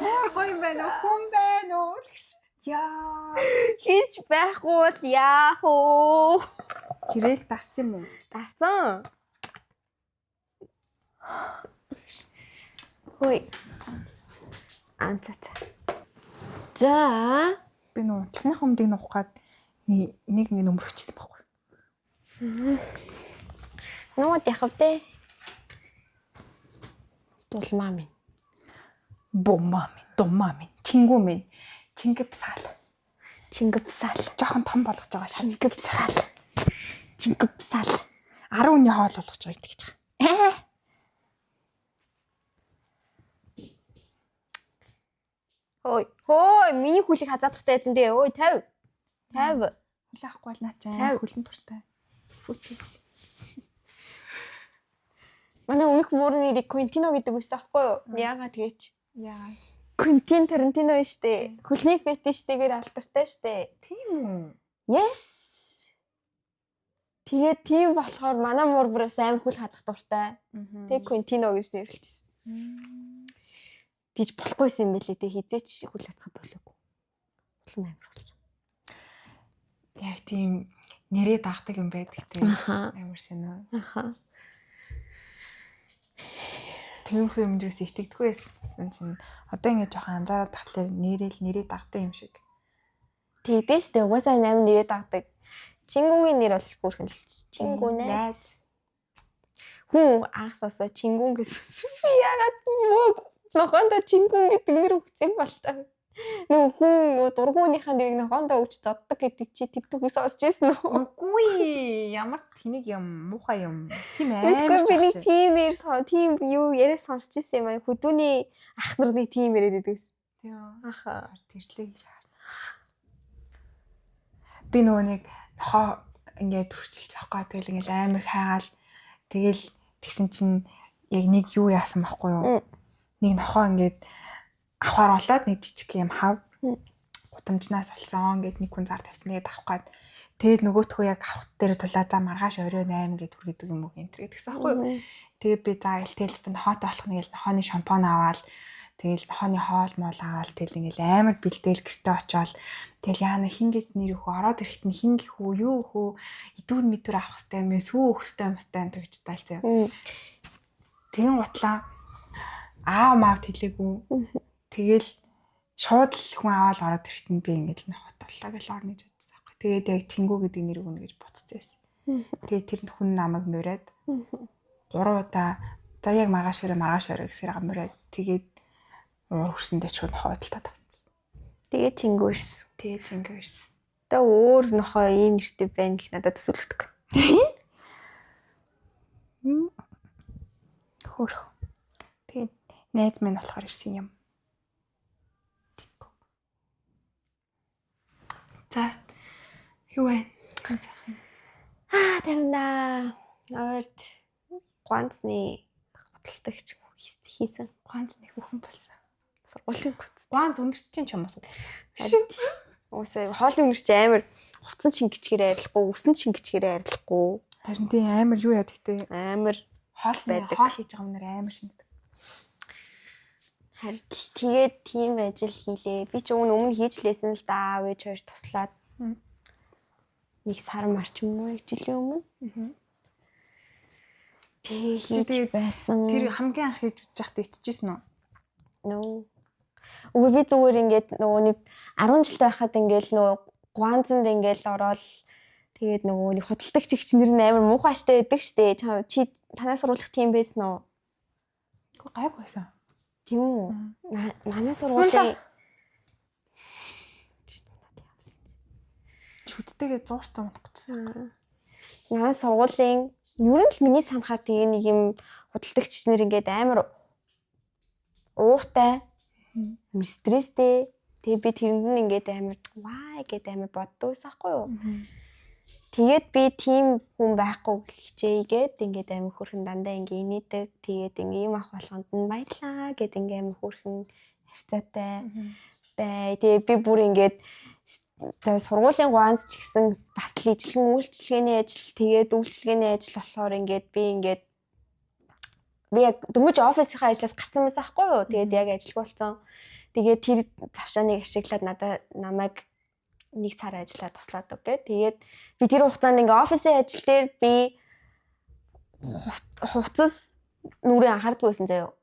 Beno. Хүн байна уу? Хүн байна уу? Яа. Хийж байхгүй бол яах вэ? Чирээх дарсан юм уу? Дарсан. Хөөе. Анцат. За, Би нөө унтлахын өмнөдийг нуух гээд энийг ингэ нөмрөгчсөн байхгүй. нууд яхав дээ. Дулмаа минь. Буммаа минь, думмаа минь, чингүү минь, чингэвсаал. Чингэвсаал. Жохон том болгож байгаа шал. Чингэвсаал. Чингэвсаал. 10 үний хоол болгож байгаа итгэж байгаа. Хөөе, миний хөлийг хазаадахтай байдэн дээ. Ой, 50. 50. Хөл авахгүй бол наачаа хөлн туртай. Футэж. Манай өмнөх мөрний нэрийг Quintino гэдэг байсан аахгүй юу? Яагаад тэгэж? Яа. Quentin Tarantino штэ. Хөлний фетиштэйгээр алдартай штэ. Тийм үү? Yes. Тэгээд тийм болохоор манай мөр бүрээс амар хөл хазах дуртай. Тэг Quintino гэж нэрлэжсэн. Тийж болохгүйсэн юм билээ. Тэг хизээч хөл хазах болоогүй. Улам амар болсон. Яг тийм нэрээ дагдаг юм байдаг тийм. Амар сонио. Тиймэрхүү юм дээрээс итгэдэггүй байсан чинь одоо ингэ жоохон анзаараад тахлаар нэрээ дагдаг юм шиг. Тэгдэж штэ. Угаасаа амар нэрээ дагдаг. Чингүүгийн нэр бол хөөрхөн л Чингүү найз. Хүн анхсаасаа Чингүүн гэсэн. Би яагаад мөг нохондоо Чингүүн гэдэг нэр өгсөн бол та. Нөө хүн дургуунийхаа нэрийг нохондоо өгч зоддог гэдэг чи тэгтүүхээ сонсч байсан уу? Үгүй ямар тэнийг юм муухай юм. Тийм амар. Мэдгүй би нэг тийм нэр тийм юу яриа сонсч байсан юм аа. Хөдөөний ах нарны тийм яриад байдагс. Тийм. Аха. Зэрлэг гэж харна. Би нөгөө нэг нохоо ингээд төрчилж авах гад тэгэл ингээд амар хайгаал тэгэл тэгсэн чинь яг нэг юу яасан байхгүй юу? Нэг нохоо ингээд авахар болоод нэг жижиг юм хав гудамжнаас олсон гэд нэг хүн зар тавьсан тэгээд авах гад тэгээд нөгөөтхөө яг авах дээр тулаа за маргааш орой 8 гэд хүргэдэг юм уу гэнтэр гэдгсэн байхгүй юу? Тэгээд би за элтэлсэн нохоотой болох нэг л нохооны шампунь аваад тэгэл нохооны хоол моол аваад тэгэл ингээд амар бэлдээл гэртээ очиод тэгэл яана хин гэж нэр өгөө ороод ирэхэд нь хин гэх үү юу өгөө идүүр мэдүүр авах хэрэгтэй юм ээ сүү өгөх хэрэгтэй юм байна гэж таалцсан. Тэгэн готлаа аав маавд хэлээгүй. Тэгэл шууд л хүн аваад ороод ирэхэд нь би ингээд л нохотлаа гэж орно гэж бодсон байхгүй. Тэгээд яг Чингүү гэдэг нэр өгнө гэж бодсон байсан. Тэгээд тэр хүн намайг мөрөөд 3 удаа за яг маргааш өрөө гэсээр мөрөөд тэгээд уур хүрсэндээ шууд ноходлоо тавцсан. Тэгээ Чингүүс. Тэгээ Чингүүс. Тэ өөр нохоо ийм нэртэй байна гэх надад төсөөлдөг. Хөөх. Тэгээд найз минь болохоор ирсэн юм. За. Юу вэ? Цаасан. Тамина. Орд ганцны худалдагч хийсэн. Ганц нэг бүхэн болсон. Сургуулийн гот. Ганц өндөртчин ч юм уу? Уусаа хоолны өнөрч амар хуцсан шингэчгээр арилахгүй, үсэн шингэчгээр арилахгүй. Харин тийм амар юу яа гэхдээ амар хоол байдаг. Хоол хийж байгаа юмнаар амар шингэдэг. Харин тэгээд тийм ажил хийлээ. Би ч өмнө хийж лээсэн л да. Аав ээж хоёр туслаад. Нэг сар марч юм уу жилийн өмнө. Тэгээд байсан. Тэр хамгийн анх хийж үзэж байхдаа итчихсэн үү? Нөө. Үгүй би зүгээр ингээд нөгөө нэг 10 жилтэй байхад ингээд нөгөө гуанзанд ингээд ороод тэгээд нөгөө нэг худалдагч ихч нэр нь амар муухайштай байдаг штэ. Чи танаас сургуулах тийм байсан уу? Үгүй гайгүй байсан. Тийм үү? Манай сургуулийн шүттэйгээ 100 унах гэжсэн. Манай сургуулийн ер нь л миний санахаар тэгээ нэг юм худалдагч нэр ингээд амар ууртай, амар стресстэй. Тэгээ би тэрэнд нь ингээд амар ваа гэдэг амар боддог байсан хгүй юу? Тэгээд би тийм хүн байхгүй хичээгээд ингээд амар хөрхэн дандаа ингээд инээдэг. Тэгээд ингээд юм ах болгонд нь баярлаа гэд ингээд амар хөрхэн харьцаатай бай. Тэгээ би бүр ингээд тэгээ сургуулийн ганц ч гэсэн бас л ижлэгэн үйлчлэгээний ажил тэгээд үйлчлэгээний ажил болохоор ингээд би яг дөнгөж офисынхаа ажлаас гарсан байсан байхгүй юу. Тэгээд яг ажилгүй болсон. Тэгээд тэр завшааныг ашиглаад намайг нэг цаар ажиллаад туслаад өгөө. Тэгээд би тэр хугацаанд ингээ офисын ажил дээр би хувцас нүрээ анхаардгүй байсан заяа.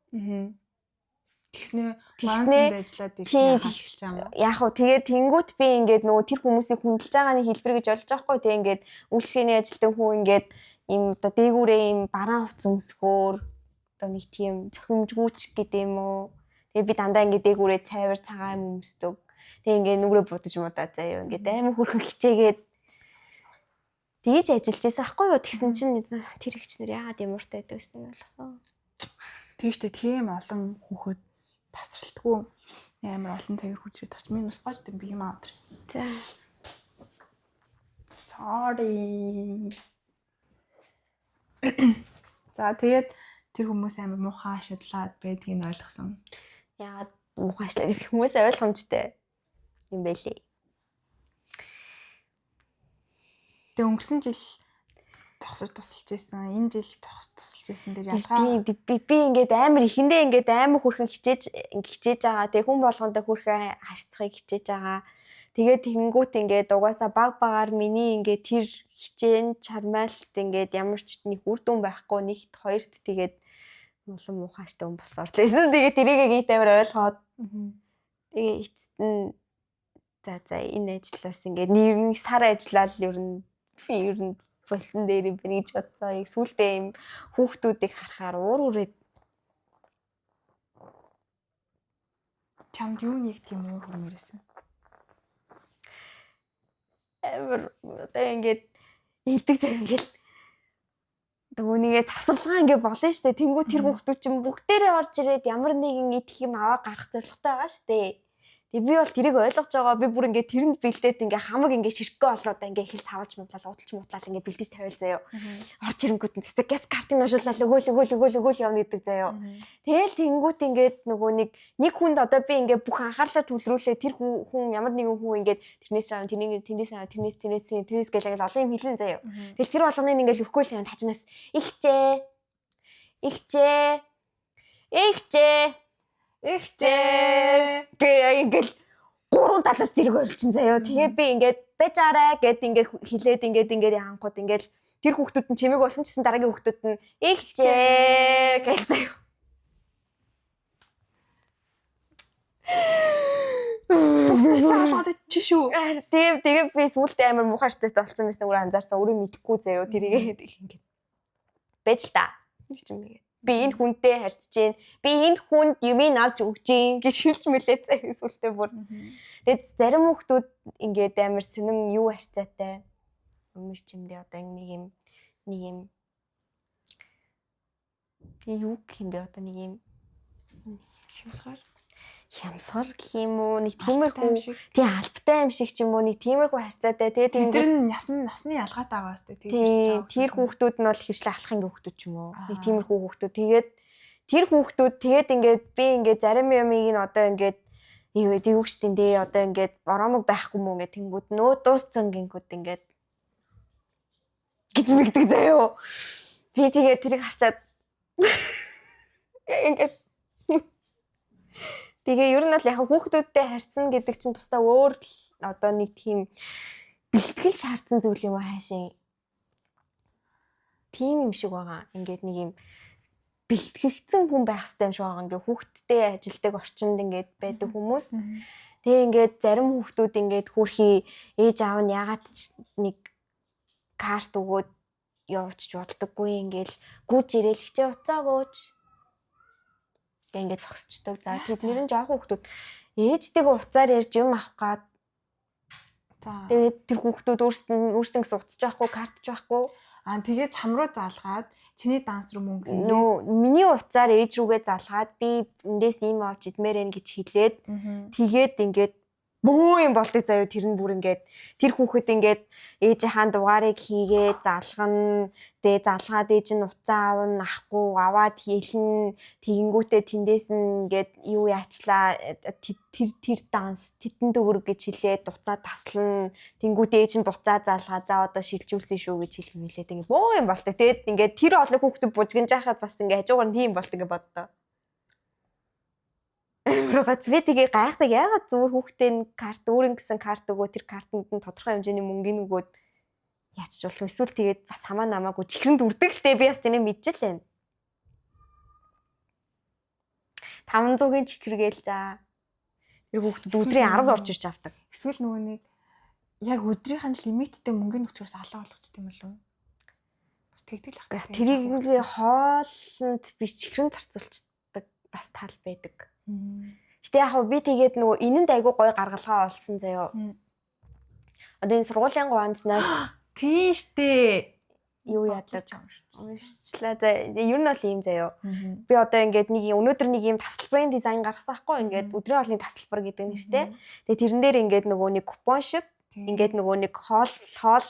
Тэгснээ ажиллаад ирсэн хасч юм. Яг хөө тэгээд тэнгуут би ингээд нөгөө тэр хүмүүсийг хүндэлж байгаа нэг хэлбэр гэж олж байгаа хгүй. Тэгээд ингээд үйлчлэгээний ажилтан хүн ингээд ийм одоо дээгүүрээ ийм бараан хувц өмсгөөр одоо нэг тийм цохимжгүйч гэдэг юм уу. Тэгээд би дандаа ингээд дээгүүрээ цайвар цагаан юм өмсдөг. Тэгээд ингээд нүрээ будаж муудаа заяа. Ингээд амар хөрхөн хичээгээд тэгж ажиллаж байсан ахгүй юу. Тэгсэн чинь тэр ихчнэр яагаад юм ууртай байдаг гэсэн нь ойлгосон. Тэгжтэй тийм олон хүүхэд тасралтгүй амар олон цагаар хүчрээд тач минь нусгаж дэм би юм аа. За. Sorry. За тэгээд тэр хүмүүс амар муухай шадлаад байдгийг ойлгосон. Яагаад муухай шадлаад хүмүүс ойлгомжтой юм байлээ. Тэгээ өнгөрсөн жил зогсож тусалж байсан. Энэ жил зогсож тусалж байсан дээр ялгаа. Би ингээд амар ихэндээ ингээд амар хөрхөн хичээж байгаа. Тэгээ хүн болгондоо хөрхөн харьцахыг хичээж байгаа. Тэгээд тэнгүүт ингээд угаасаа баг багаар миний ингээд тэр хичээн чармайлт ингээд ямар ч нэг үр дүн байхгүй нэгт хоёрт тэгээд улам муухайштай хүн болсоор л байсан. Тэгээд тэрийг гинт амар ойлгоод тэгээ эцэст нь за энэ ажлаас ингээд нэг сар ажиллаад ер нь болсон дээр юм байна гэж бодсоо. Яг сүултээ юм хүүхдүүдийг харахаар урээд чамд юу нэг тийм уур хөрмөрөөсөн. Одоо ингээд ирдэг цаг ингээд нөгөөнийг завсарлага ингээд болно шүү дээ. Тэнгүү тэр хүүхдүүд чинь бүгдээрээ орж ирээд ямар нэгэн идэх юм аваа гарах зорилготой байгаа шүү дээ. Тэгээ би бол тэрийг ойлгож байгаа. Би бүр ингээд тэрэнд бэлдээд ингээд хамаг ингээд ширхгөө болоод ингээд хэл цавалж мутлал удалж мутлал ингээд бэлдэж тавиал заяа. Орж ирэнгүүт нь цэцэг газ картын уншуулаад өгөөл явна гэдэг заяа. Тэгэл тэнгүүт ингээд нөгөө нэг хүнд одоо би ингээд бүх анхаарлаа төвлөрүүлээ тэр хүн ямар нэгэн хүн ингээд тэрнээс гэл ингээд олон юм хэлэн заяа. Тэгэл тэр болгоныг ингээд өгөхгүй л юм тажнаас ихчээ гээ ингээл гурван талаас зэрэг ойлчин заяа. Тэгээд би ингээд байж арай гэд ингээд хилээд ингээд яанхууд ингээд тэр хүүхдүүд нь чимэг болсон ч гэсэн дараагийн хүүхдүүд нь ихчээ гэж заяа. Чаалаад чи шүү. Тэгээд би сүултээ амар муухайштай болсон байсан өөрөө анзаарсан. Өөрөө мэдхгүй заяа. Тэрийг ингээд байж л та. Нэг юм гээд би энэ хүнтэй харьцаж гин. Би энэ хүнд юмыг авч өгч гин гэж хэлж мэлээ заяа сүултээ бүр. Тэгээд зарим хүүхдүүд ингээд амар сонин юу харьцаатай. Өмөр чимдээ одоо нэг юм юу гэх юм бэ одоо нэг юм хямсгар гэх юм уу нэг тиймэрхүү тий албатай юм шиг ч юм уу нэг тиймэрхүү харьцаатай тэгээд тэр нь насны ялгаатай байгаа сте тэгээд тэр хүүхдүүд нь бол хөвчлээ алах ингээ хүүхдүүд ч юм уу нэг тиймэрхүү хүүхдүүд тэгээд тэр хүүхдүүд тэгээд ингээд би ингээд зарим юмыг нь одоо ингээд юу штин дээ одоо ингээд боромог байхгүй мүү ингээд тэнгүүд нөө дууссан гингүүд ингээд гэж мэгдэг заяо би тэгээд тэрийг харчаад ингээд тэгээ ер нь бол яг хүүхдүүдтэй харьцсан гэдэг чинь тусдаа өөр л одоо нэг тийм бэлтгэл шаардсан зүйл юм аа хаашаа. Тийм юм шиг байгаа. Ингээд нэг юм бэлтгэгдсэн хүн байх хэрэгтэй юм шиг байгаа. Ингээд хүүхдтэй ажилдаг орчинд ингээд байдаг хүмүүс. Тэгээ ингээд зарим хүүхдүүд ингээд хөрхий ээж аав нь ягаад ч нэг карт өгөөд явуулчих боддоггүй ингээд гүйж ирээл хичээ уцаагөөж ингээд зогсчдаг. За тэдний жоохон хүүхдүүд ээжтэйгээ уцаар ярьж юм авах гад. За тэгээд тэр хүүхдүүд өөрсдөө гэсэн уцаж байхгүй, картч байхгүй. Тэгээд чам руу залгаад чиний данс руу мөнгө хийгээд миний уцаар ээж рүүгээ залгаад би эндээс ийм авч идмээр ээ гэж хэлээд тэгээд ингээд бөө юм болдог заяа тэр нь бүр ингээд тэр хүүхэд ингээд ээжийнхаа дугаарыг хийгээ залгана тэгээ залгаад ээж нь уцаа аавна ахгүй аваад хэлнэ тэгэнгүүтээ тэндээс нь ингээд юу яачлаа тэр данс титэн төгөрөг гэж хэлээд уцаа таслана тэнгүүтээ ээж нь буцаа залгаа за одоо шилжүүлсэн шүү гэж хэлэх мэлээд ингээд бөө юм болдог тэгээд ингээд тэр олон хүүхэд бужигнж байхад бас ингээд хажуугаар нь тийм болдог ингээд боддоо Рогоц би тэгээ гайхдаг яагаад зүгээр хүүхдээ карт өөрийн гэсэн карт өгөө тэр картанд нь тодорхой хэмжээний мөнгөний өгөөд яачих болох эсвэл тэгээд бас хамаа намаагүй чихрэнд үрдэг л дээ би бас тэнийг мэдчихлээ. 500-ийн чихэргээл за. Тэр хүүхдүүд өдрийн 10 орж ирж авдаг. Эсвэл нөгөө нэг яг өдрийнхэн лимиттэй мөнгөний нөхцөөс алга болгочтой юм болов уу? Бас тэгдэг л хаа. Тэрийг хоолнд би чихрэн зарцуулчихдаг бас тал байдаг. Гэтэ яг би тэгээд нөгөө энэнд айгүй гоё гаргалгаа олсон заяо. Одоо энэ сургуулийн гуанзнаас тийштэй юу яадаг уншчлаа за ер нь бол ийм заяо. Би одоо ингээд нэг өнөөдөр нэг ийм тасалбарын дизайн гаргасан хгүй ингээд өдрийн хоолны тасалбар гэдэг нэртэй. Тэгээ тэрэн дээр ингээд нөгөө нэг купон шиг ингээд нөгөө нэг хоол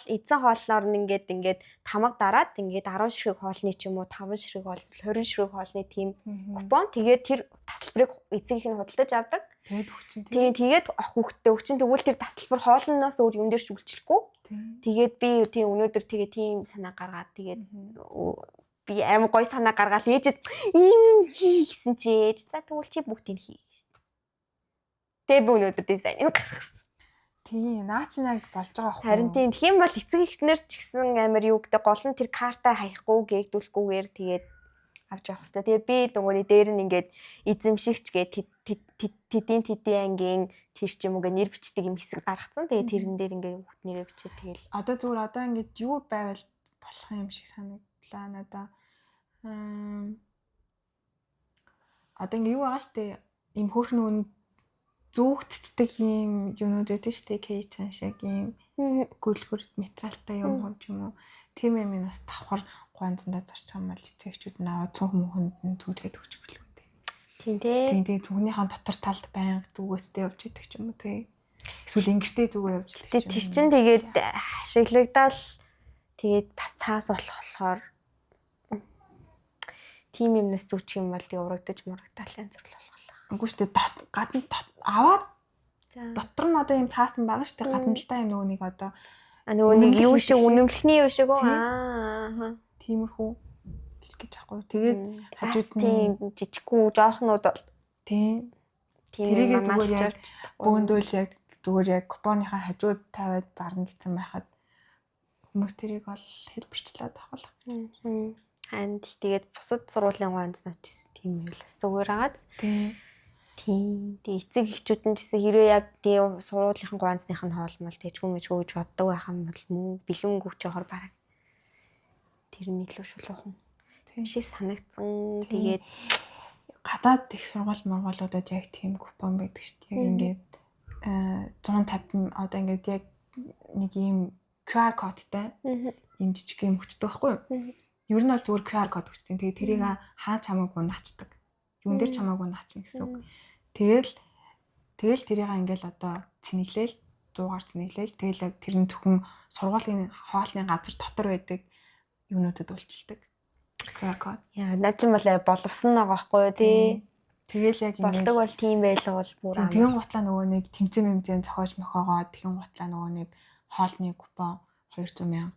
эзэн хоолноор нь ингээд тамга дараад ингээд 10 ширхэг хоолны ч юм уу 5 ширхэг хоол 20 ширхэг хоолны тийм купон тэгээд тэр тасалбарыг эцэг их нь худалдаж авдаг. Тэгээд хүүхдтэй өгчин тэгвэл тэр тасалбар хоолноос өөр юм дээр ч үйлчлэхгүй. Тэгээд би тийм өнөөдөр тэгээд тийм санаа гаргаад тэгээд би аим гой санаа гаргаад ээжэд ийм хий гэсэн чи ээж за тэгвэл чи бүгдийг хий гэж. Тэгээд би өнөөдөр дизайн гаргасан. Тийм, наа чи яг болж байгаа байхгүй. Харин тийм их юм бол эцэг эхнэр ч гэсэн амар юу гэдэг гол нь тэр картаа хаяхгүй гээгдүүлэхгүйгээр тэгээд авч явах хэрэгтэй. Тэгээд би нөгөө дээр нь ингээд эзэмшигч гэ тэдийн ангийн тэр ч юм уу гэ нэр бичдэг юм хэсэг гаргацсан. Тэгээд тэрэн дээр ингээд хүүхд нэрээ бичээ тэгэл. Одоо зүгээр одоо ингээд юу байвал болох юм шиг санагдлаа надаа. Одоо ингээд юу байгаа штэ ийм хөөрхөн нөгөө зүгтцдэг юм юмуд байдаг шүү дээ кейчэн шиг юм гөлгөр материалтай юм ч юм уу тийм юм нь бас давхар гуанзандаа зарчих юм бол эцэгчүүд нь аваад цөөхөн мөхөнд нь түлхээд өгч билүү дээ. Тийм дээ. Тийм дээ зүгнийхэн дотор талд байнга зүгээстэй явж идэг ч юм уу тий. Эсвэл ингэртэй зүгээ явж идэг ч юм уу. Тэр чин тэгээд ашиглагдаал тэгээд бас цаас болохоор тийм юмнаас зүгчих юм бол тэг урагдаж мурагдаал янз бүр болох. Үгүй шүү дээ гадна аваад дотор нь одоо юм цаасан байгаа шүү дээ гадна л та юм нөгөө нэг одоо нөгөө нэг юу шиг үнэмлэхний юу шиг тиймэрхүү гэж аахгүй. Тэгээд хажууд нь жижиггүй жоохнууд тийм тэрийг зүгээр яг бөөндөөл яг зүгээр яг купоныхаа хажууд тавиад зарна гэсэн байхад хүмүүс тэрийг бол хэлбэрчлээд авах. Ханд тэгээд бусад сургуулийн гуанзнаач тийм юм бас зүгээр агаад. Тийм. Тэгээ эцэг эхчүүд нь гэсэн хэрвээ яг тийм сургуулийнхын гуанзных нь хоолмол тэжгүй мэжгүй гэж боддог байх юм бол мөн бэлэн өгч явахаар бараг тэр нь илүү шулуухан. Тийм шиг санагдсан. Тэгээд гадаад их сургууль мургуулуудад яг тийм купон байдаг шүү дээ. Яг ингээд 150 одоо ингээд яг нэг ийм QR кодтай ийм жижиг юм хүчтэй байхгүй юу? Ер нь бол зүгээр QR код хүчтэй. Тэгээ тэрийг хаач хамаагүй наачдаг. Юун дээр ч хамаагүй наачна гэсэн үг. Тэгэл тэрийг ингээл одоо цэнэглээл 100-аар цэнэглээл тэгэл яг тэр нь зөвхөн сургуулийн хоолны газар дотор байдаг юунуудад үйлчилдэг. QR код. Яа, над ч юм бол боловсон байгаа байхгүй юу тий. Тэгэл яг ингээл болдог бол тийм байлга бол бүр аа. Тэгэн гутлаа нөгөө нэг тэмцээн мэмзэн зохиож мохоогоо тэгэн гутлаа нөгөө нэг хоолны купон 200,000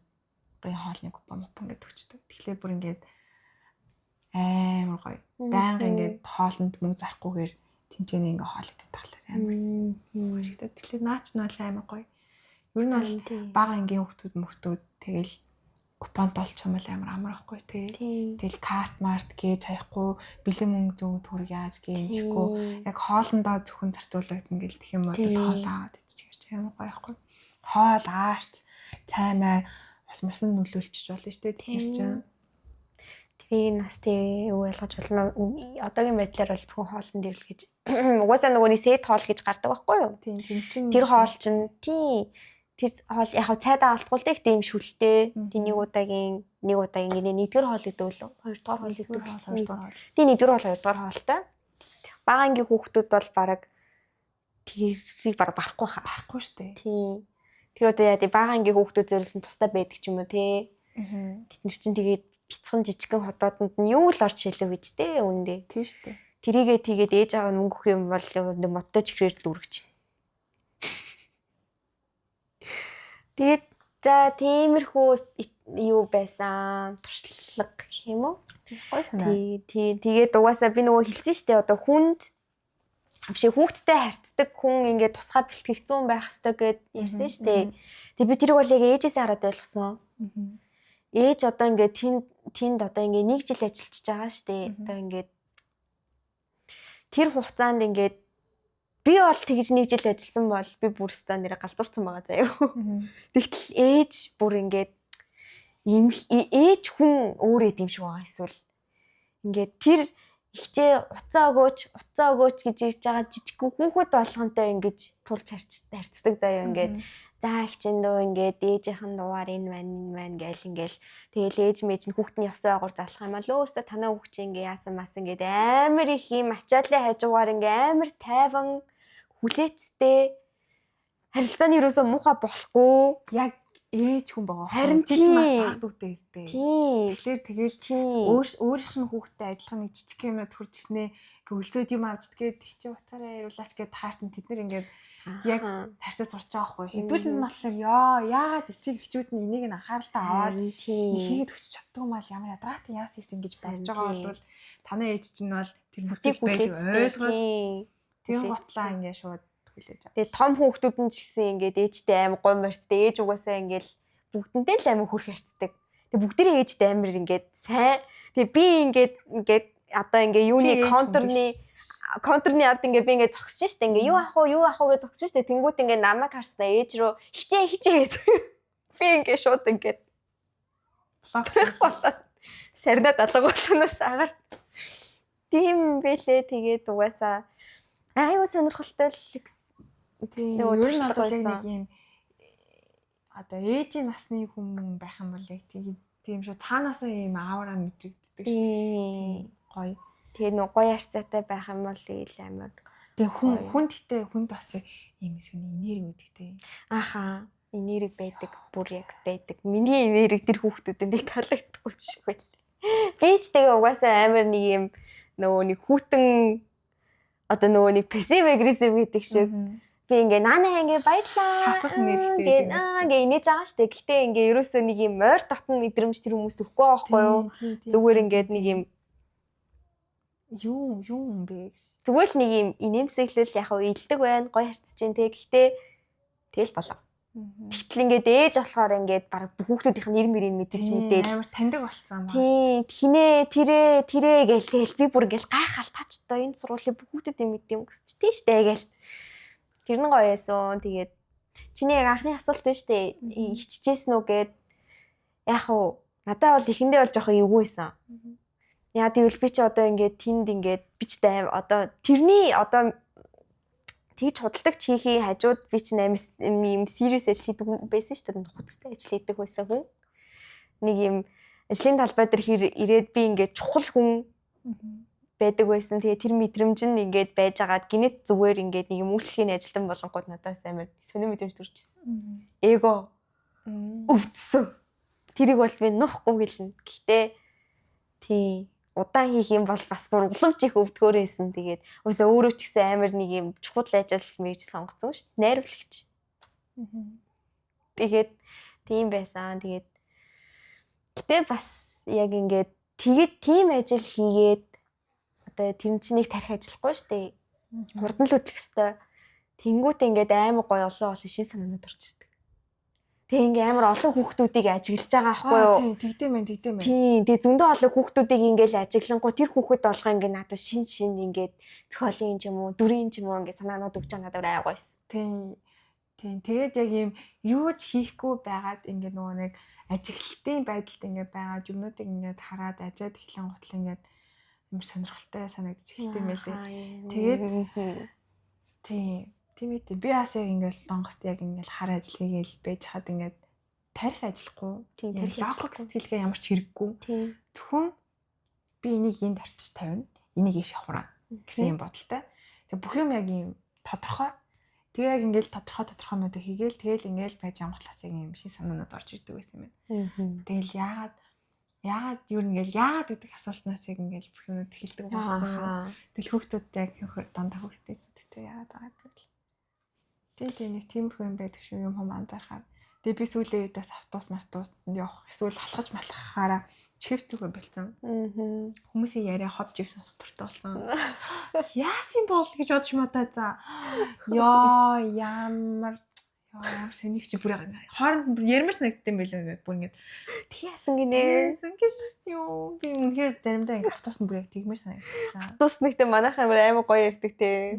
хоолны купон гэдэг өчтөг. Тэгэхээр бүр ингээд амар гоё. Байнга ингээд хоолнд мөнгө зарахгүйгээр тэмцээний ингээ хоолойд таглаар амар. Өчигдөө тэгэхээр наач нь бол амар гоё. Ер нь бол бага ангийн хүүхдүүд тэгэл купонт олчих юм бол амар амархгүй тий. Тэгэл карт март гэж хаяхгүй бэлэн мөнгө зүүн төрөг яаж гээхгүй. Яг хоолндоо зөвхөн зарцуулагдана гэл тэх юм бол хоол аваад ичиж амар гоё байхгүй. Хоол аарц цаймаа бас мусан нөлөөлчих болно шүү дээ тэр чинь. Тэрийг нас тий юу ялгаж болно. Одоогийн байдлаар бол зөвхөн хоолнд ирэл гэж. Угаасаа нөгөөний сет хоол гэж гардаг байхгүй юу? Тэр хоол чинь тий тэр хоол яг цайдаа алтгуулдаг тийм шүлтэй. Тий нэг удаагийн нэгдүгээр хоол гэдэг үү? Хоёрдугаар хоол гэдэг үү? Тий нэгдүгээр хоол хоёрдугаар хоолтой. Бага ангийн хүүхдүүд бол бараг тэрийг барахгүй хаа. Барахгүй штэ. Тийм. Тэр одоо яа тий бага ангийн хүүхдүүд зориулсан тустай байдаг ч юм уу тий. Тэд нар чинь тэгээд бяцхан жижигхэн хотоодонд нь юу л орж шилэн гэж тий үүндээ. Тийм штэ. Тэрийгээ тэгээд ээж аав нь өнгөх юм бол модтой чихрээр л үргэж байна. Тэгээд за тиймэрхүү юу байсан туршлага гэх юм уу? Гой санаа. Тэгээд угаасаа би нөгөө хэлсэн шүү дээ одоо хүнд авши хүүхдтэй харьцдаг хүн ингээд тусгай бэлтгэгдсэн байх хэвээр гэд ярьсан шүү дээ. Тэгээд би тэрийг бол яг ээжээсээ хараад ойлгосон. Ээж одоо ингээд тэнд одоо ингээд 1 жил ажиллаж байгаа шүү дээ. Одоо ингээд тэр хугацаанд ингээд би бол тэгж 1 жил ажилласан бол би бүр өстой нэрээ галзуурсан байгаа заяа. Тэгтэл ээж бүр ингээд ээж хүн өөрөө тийм шиг байгаа эсвэл ингээд тэр ихчээ уцаа өгөөч гэж ирж байгаа жижиг хүүхэд болгонтой ингэж тулж харцдаг заяа ингээд за ихчэн дөө ингээд ээжийнхэн дуугаар энэ маань гээл ингээл тэгэл ээж мэж нь хүүхэд нь явсан агуур залах юм аа лөө өстө танаа хүүхд чинь ингээ яасан мас ингээд амар их юм ачааллаа хажуугаар ингээ амар тайван хүлээцтэй харилцааны юусоо муухай болохгүй яг ээж хүн байгаа. Харин чи ч маш тахдуутай өстэй. Тийм. Тэгэхээр өөрийнх нь хүүхдтэй адилхан нэг жижиг юмнууд хурцснээ өлсөд юм авч тэгээд тэг чи уцаараа яриулаач гэд таарчин тэд нар ингээд яг тарцаа сурч байгаа хгүй. Хэдүүл нь болохоор яагаад эцэг эхчүүд нь энийг нь анхааралтай аваад ихэд өчч чаддаг юм аа ямар ядраатын яас хийсэн гэж бодож байгаа бол танай ээж чинь бол тэр бүтээл байдлыг ойлгоод тэр готлаа ингээд шууд тэгээ том хүүхдүүд нь ч гэсэн ингээд ээжтэй аим гой морцтэй ээж угаасаа ингээд бүгдэнтэй л амин хөрх харцдаг. Тэгээ бүгдээрээ ээжтэй амир ингээд сайн. Тэгээ би ингээд одоо ингээд юуны контрны ард ингээд би ингээд зогсож штэ ингээд юу ах уу гэж зогсож штэ. Тэнгүүт ингээд намайг харснаа ээж рүү хичээ гэж. Би ингээд шууд ингээд сарнаа далга болохоос агарт. Тийм бэлээ тэгээд угаасаа айгуу сонирхолтой л нөгөө туршлага байсан. Нэг юм одоо ээжийн насны хүмүүс байх юм бол яг тийм шүү цаанаасаа юм аавраа мэдрэгддэг шүү. Гоё. Тэгээ нөгөө гоё харьцаатай байх юм бол ил амар. Тэгээ хүн гэтээ хүнд бас юм эсвэл энерги үүдэгтэй. Ахаа энерги байдаг бүр яг байдаг. Миний энерги тэр хүүхдүүдэд нэг таалагддаг юм шиг байл. Би ч тэгээ угаасаа амар нэг юм нөгөө нэг хүүтэн одоо нөгөө нэг пассив агрессив гэдэг шиг би ингээ наанаа ингээ баярлаа хасах нэрхтэй ингээ инээж байгаа штэ. Гэтэ ингээ ерөөсөө нэг юм ойр татна мэдрэмж тэр хүмүүст өгөхгүй байхгүй юу? Зүгээр ингээд нэг юм юу юм бэ? Зүгээр л нэг юм инээмсэглэл яг илдэг байна. Гоё харцж जैन те. Гэтэ тэгэл болоо. Тэгтэл ингээд ээж болохоор ингээд баг хүүхдүүдийнх нь нэр мэрийг мэдээж амар таньдаг болцсон юм байна. Тийм тэрээ гээл тэгэл би бүр ингээл гайхал тач одоо энэ сургуулийн хүүхдүүд юм мэд юм гэсчтэй штэ гээл. Тэр нь гоё байсан. Тэгээд чиний яг анхны асуулт байна штэ. Хиччихсэн үү гэд яг уу надад бол эхэндээ бол жоохон эвгүй байсан. Яа тэгвэл би ч одоо ингээд тэнд ингээд би ч одоо тэрний одоо тэгж худалдагч хийхий хажууд би ч юм serious ажил хийдэг байсан шүү дээ. Хуцтай ажил хийдэг байсан хүн. Нэг юм ажлын талбай дээр ирээд би ингээд чухал хүн байдаг байсан. Тэгээ тэр мэдрэмж нь ингээд байж агаад гинэт зүгээр ингээд нэг юм үйлчлэгийн ажилтан болонгууд надаас амар сонир мэдрэмж төрчихсэн. Эго өвдсөн. Тэрийг бол би нуухгүй гэлнэ. Гэхдээ тий удаан хийх юм бол бас бүр уламж их өвдгөөр байсан. Тэгээд уусаа өөрөө ч гэсэн амар нэг юм чухал ажил мэрж сонгоцсон шүү дээ. Найруулагч. Тэгээд тийм байсан. Тэгээд гэтээ бас яг ингээд тэгээд тийм ажил хийгээд одоо тэр чинь нэг тарих ажиллахгүй шүү дээ. Хурдан л хөдлөх хэвээр. Тэнгүүт ингээд амар гоё олон шин санаанууд орж ирдэг. Тэгээ ингээ амар олон хүүхдүүдийг ажиглаж байгаа байхгүй юу? Тэгдэм байх. Тийм. Тэгээ зөндөө олон хүүхдүүдийг ингээл ажиглангуу тэр хүүхэд болгоо ингээ надад шин ингээд зохиолын юм уу, дүрийн юм уу ингээ санаанууд өгч байгаа надад айгүйс. Тийм. Тэгээд яг юм юу ч хийхгүй байгаад ингээ нөгөө нэг ажиглалтын байдалд ингээ байгаа юмнуудыг ингээ хараад ажиад эхлэн гутал ингээ амар сонирхолтой санагдаж эхэлдэг юм байлээ. Тэгээд тийм ээ би бас яг ингээл сонгост яг ингээл хар ажил хийгээл байж хаад ингээд тарих ажиллахгүй. Тийм логик сэтгэлгээ ямар ч хэрэггүй. Зөвхөн би энийг энд арчиж тавина. Энийг ийш хураана гэсэн юм бодолтой. Тэгээ бүх юм яг юм тодорхой Тэгээ яг ингээл тодорхой юмнуудыг хийгээл тэгэл ингээл байж амгалаас яг юм шиг санаанууд орж ирдэг байсан юм байна. Тэгэл яагаад юу нэгэл яагаад гэдэг асуултнаас яг ингээл бүх юмуд эхэлдэг байна. Тэгэл хүүхдүүд яг дандаа хүүхдээсэн тэгтээ яагаад байгаа тэгэл. Тэгэл нэг тиймэрхүү юм байдаг шүү юм анзаархаар. Тэгээ би сүүлийн үедээс автобус явах эсвэл халахж малахаараа чивцүүгээ болцсон. Хүмүүсийн яриа хот жив сонсох дуртай болсон. Яасан бол гэж бодож модаа за. Ямар соник чи бүр хооронд ярмаар санагдсан байлгүй ингээд бүр ингээд Тэгсэн гинэ. Юу би үнэхээр заримдаа ингээд автобусны бүр яг тэгмээр санагдсан. Автобус нэгтээ манайхан амар гоё ярьдаг те.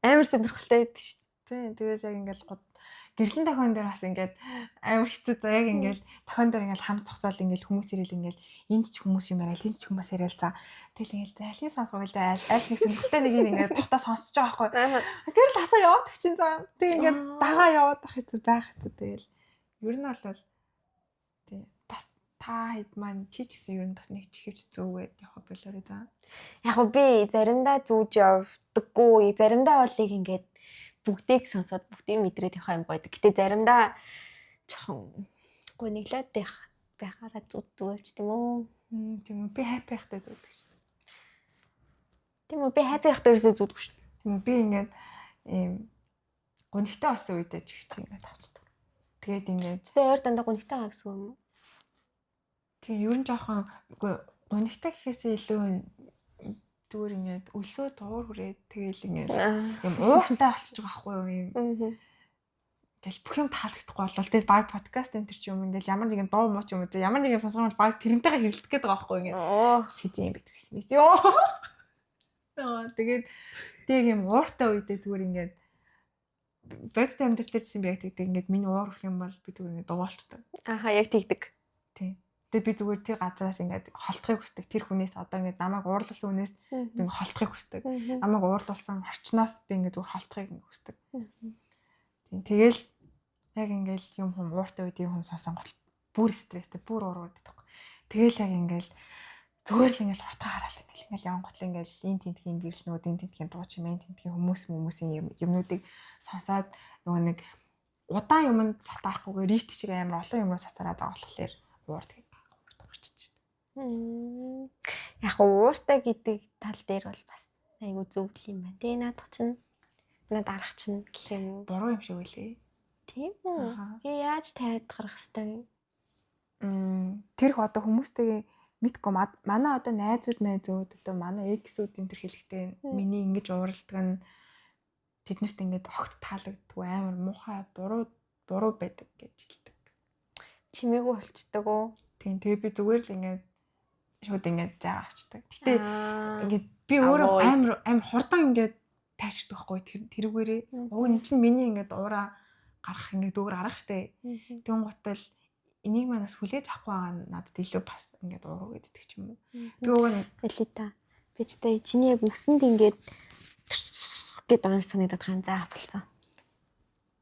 Амар сонирхолтой байдаг шүү дээ. Тэгэл яг ингээд гэрлэн тохион дээр бас ингээд амар хэцүү за яг ингээд тохион дээр ингээд хамт зогсоол ингээд хүмүүс ирэл ингээд энд ч хүмүүс юм яриа, энд ч хүмүүс яриа л за. Тэгэл ингээд залхи сонсгоо л да аль нэг сонирхолтой нэг ингээд тухтаа сонсож байгаа байхгүй. Гэрэл хасаа яваад чинь за. Тэг ингээд дагаа яваад ах хэцүү байх хэцүү тэгэл. Ер нь бол тий бас та хэд маань чи ч гэсэн ер нь бас нэг чихвч зөөгээд явах болоорой за. Яг би заримдаа зүүж явдаггүй, заримдаа бол ингээд бүгдийг сонсоод бүгдийг мэдрээд явах юм гоё. Гэтэ заримдаа жоохон гониглаад байхаараа зүтдгөөч тийм үү? Тийм үү. Би happy байхтай зүтдэг шүү. Тийм үү. Би happy байхтай ерөөсөө зүтдэггүй шүү. Тийм үү. Би ингээд ийм гонигтай болсон үедээ чихч ингээд авчдаг. Тэгээд ингээд тэ ойр дандаа гонигтай байгаа гэсэн юм уу? Тийм ер нь жоохон гонигтай гэхээсээ илүү зүгээр ингээд өлсөө дуур хүрээд тэгэл ингээд юм ууртай болчих жоох байхгүй юу юм. Тэгэл бүх юм таалагдахгүй болол тэгэл баг подкаст энэ төр ч юм ингээд ямар нэгэн дуу муу ч юм уу ямар нэг юм сонсгоол баг тэрнтэйгээ хэрэлдэх гээд байгаа байхгүй ингээд сэзэн бит гэсэн мэс ёо. Тэгээд тэг юм ууртай үедээ зүгээр ингээд бодит амьдрал дээрсэн би яг тэгдэг ингээд миний уур урах юм бол би зүгээр ингээд дуугалцдаг. Ааха яг тэгдэг. Тийм. Тэгээ би зүгээр тэр газараас ингээд холтохыг хүсдэг. Тэр хүнээс одоо ингээд намайг уурлуулсан хүнээс би ингээд холтохыг хүсдэг. Намайг уурлуулсан орчноос би ингээд зүгээр холтохыг хүсдэг. Тийм. Тэгэл яг ингээд юм хүм ууртай үед юм хүм сонсон гол бүр стресстэй, бүр уураад байдаг. Тэгэл яг ингээд зүгээр л ингээд уртаа хараал ингээд яван готл ингээд ин тентгийн гэрэлнүүд, ин тентгийн дуу чимээ, тентгийн хүмүүсийн юмнуудыг сонсоод нөгөө нэг удаан юмд сатаарахгүйгээр рифт шиг амар олон юмруу сатараад байгаа болохоор уурдаг. Яг ууртай гэдэг тал дээр бол бас айгу зөв юм байна. Тэ наадах чинь надад арах чинь гэх юм уу? Буруу юм шиг үлээ. Тийм үү? Тэгээ яаж тайд гарах хэвтэй вэ? Тэр их одоо хүмүүстэйгээ мэдгүй манай одоо найзууд одоо манай эксүүд энэ төр хэлэхдээ миний ингэж ууралдаг нь тэднэрт ингэж огт таалагддаггүй амар муухай буруу байдаг гэж хэлдэг. Чимээгүй болчдөг үү? Тийм тэгээ би зүгээр л ингэж шууд ингэж заа авчдаг. Гэтэ ингэж би өөрөө амар хурдан ингэж тайвширдаг байхгүй тэрүүгээрээ. Уг нь чинь миний ингэж уураа гарах ингэж дүүр арах штэ. Тэгэн гутал энийг манаас хүлээж авахгүй байгаа надад илүү бас ингэж ууруу гэдэг ч юм уу. Би уг нь элита. Би ч тэ чиний яг үсэнд ингэж гэдэг амар санагдаад хаан заа болцсон.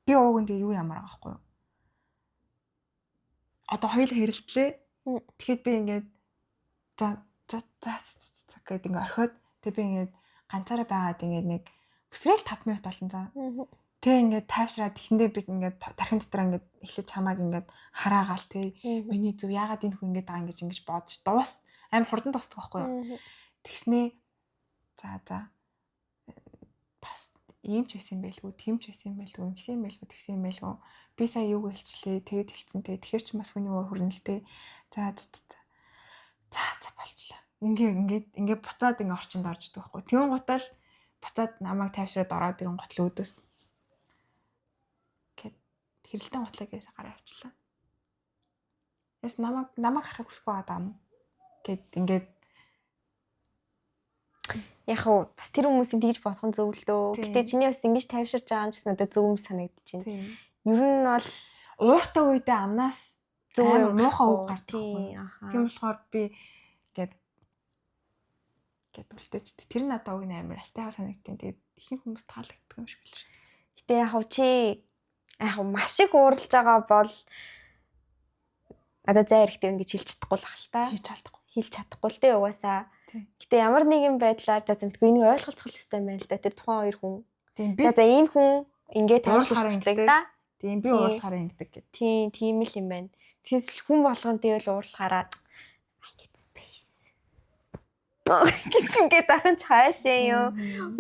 Би уг нь тэг юу ямар байгаа байхгүй юу? Одоо хоёул хэрэлтлээ. Тэгэхэд би ингэж за гэдэг ингэ орхиод тэг би ингэ ганцаараа байгаад ингэ нэг өсрөөл 5 минут болсон за. Тэг ингэ тайвшраад ихэндээ би ингэ тархин дотор ингэ эхлэж хамааг ингэ хараагаал тэг миний зүв яагаад энэ хүн ингэ байгаа ингэж бодож дуус амар хурдан дуусдаг байхгүй юу. Тэгснээ за бас ийм ч байсан байлгүй тийм ч байсан байлгүй ингэсэн байлгүй тэгсэн байлгүй би сая юу гэлчлээ тэгэд хэлсэн тэгэхээр ч бас хүний уур хүрнэлтэй за болчлаа ингээ буцаад ингээ орчинд орж идэг байхгүй тэгэн гутал буцаад намайг тайвшраад ороод ирэн гутал өөдөөс гэд хэрэлтэн гутлаа гэрээс гараа авчлаа яс намайг харахыг хүсэхгүй байгаа даа гэд ингээд яг уу бас тэр хүмүүсийн тэгж бодох нь зөв л дөө. Гэтэ чиний бас ингэж тайвширч байгаа юм чинь надад зөв юм санагдчихэв. Ер нь бол ууртай үедээ амнаас зөв муухай үг гардаг. Тийм Тийм болохоор би гээд үлдээч. Тэр надад уг нь амар алтайгаа санагдтiin. Тэгээд ихэнх хүмүүс таалагддаг юм шиг л шүү. Гэтэ яг уу чи яг маш их ууралж байгаа бол надад зай хэрэгтэй ингэж хэлж чадахгүй л хал та. Хэлж чадахгүй л дээ угаасаа. Гэтэ ямар нэгэн байдлаар за зэмтгүй энийг ойлголцох хэрэгтэй юм байна л да. Тэр тухайн хоёр хүн Тийм би За энэ хүн ингээд тайвширчдаг да. тийм би уурлахаараа ингэдэг гэдэг. Тийм л юм байна. Тэгээс хүн болгон тэгэл уурлахаараа space. Гişүнгээд ахын ч хаашаа ёо.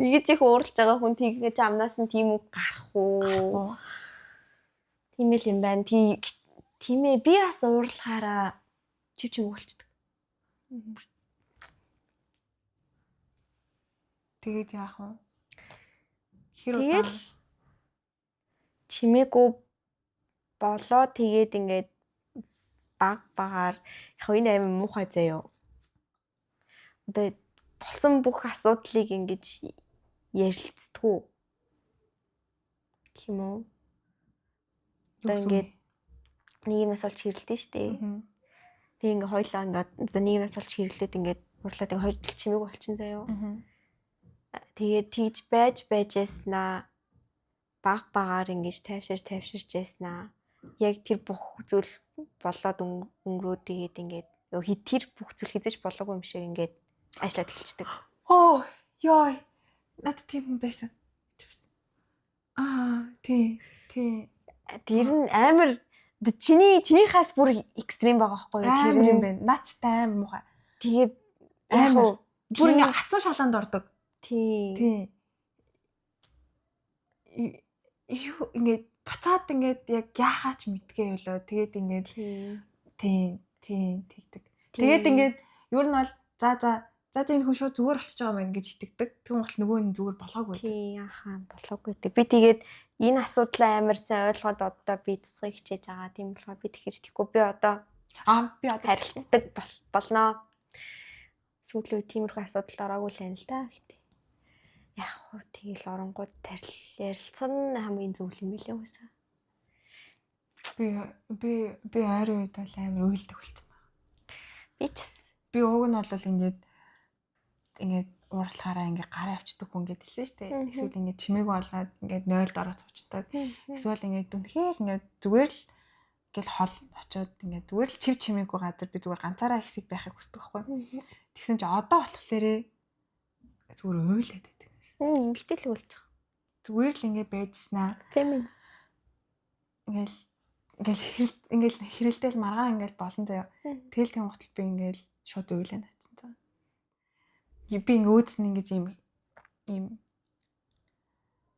Игэж их уурлаж байгаа хүн тийгэж амнаас нь тийм үг гарах уу? Тийм л юм байна. Тийм ээ би бас уурлахаараа чив уулчдаг. Тэгээд яах вэ? Хэр Тэгэл чимээгүй болоо тэгээд ингээд багаар яг энэ аим муухай заяа. Одоо болсон бүх асуудлыг ингэж ярилцдаггүй. Гэх юм уу? Одоо ингээд нэг юмас олж хэрэлдэж штэ. Тэг ингээ хоёлаа ингээд одоо нэг юмас олж хэрэлдээд ингээд уурлаад ингээ хоёр тал чимээг болчин заяа. Тэгээд тэгж байж яснаа багаар ингэж тайвширч яснаа. Яг тэр бүх зүйл болоод өнгөрөөд тэгээд ингээд тэр бүх зүйл хийж болоогүй юм шиг ингээд ажиллаад эхэлчихдэг. Оо ёо. Над тийм хүн байсан. Тий. Тэр нь амар чинийхээс бүр экстрим байгаа байхгүй юу? Тэр юм байна. Наач та амар муухай. Тэгээ амар бүр ингээ хацсан шалаанд ордог. Тий. Юу ингээд буцаад ингээд яг яахаач мэдгээ болоо. Тэгээд ингээд тий тэгдэг. Тэгээд ингээд ер нь бол за энэ хүн шууд зүгээр болчихж байгаа юм гэж итгэдэг. Тэгвэл бол нөгөө нь зүгээр болоогүй. Тий болоогүй гэдэг. Би тэгээд энэ асуудлаа амар сайн ойлгоод одоо би цэцгийг хичээж байгаа. Тийм болохоор би тэгэхээр тэггүй би одоо харилцдаг болноо. Сүүлийн үе тиймэрхүү асуудалд ороогүй л байна л да гэдэг. Яг хөө тэгэл оронгууд ярилцсан хамгийн зөв юм билээ үсэ. Би ойрын үед бол амар уйлдаг болчихсон байна. Би ч би уг нь бол ингээд уурлахаараа ингээд гараа авчдаг хүн гэдээ хэлсэн шүү дээ. Эсвэл ингээд чимээг болгоод ингээд 0-д ороод сууцдаг. Эсвэл ингээд үнэхээр ингээд зүгээр л гэл хол очоод ингээд зүгээр л чимээгүй газар би зүгээр ганцаараа хэсэг байхыг хүсдэг байхгүй. Тэгсэн чи одоо болохлээрээ зүгээр уйлаад байдаг. Эмгтэй л уйлж байгаа. Зүгээр л ингээд байжснаа. Фемин. Ингээл хэрэлдээл маргаан ингээл болон заяа. Тэгэл тийм готл би ингээл шууд уйлаа наацсан цаа. Би ингээ өөдсөн ингэж юм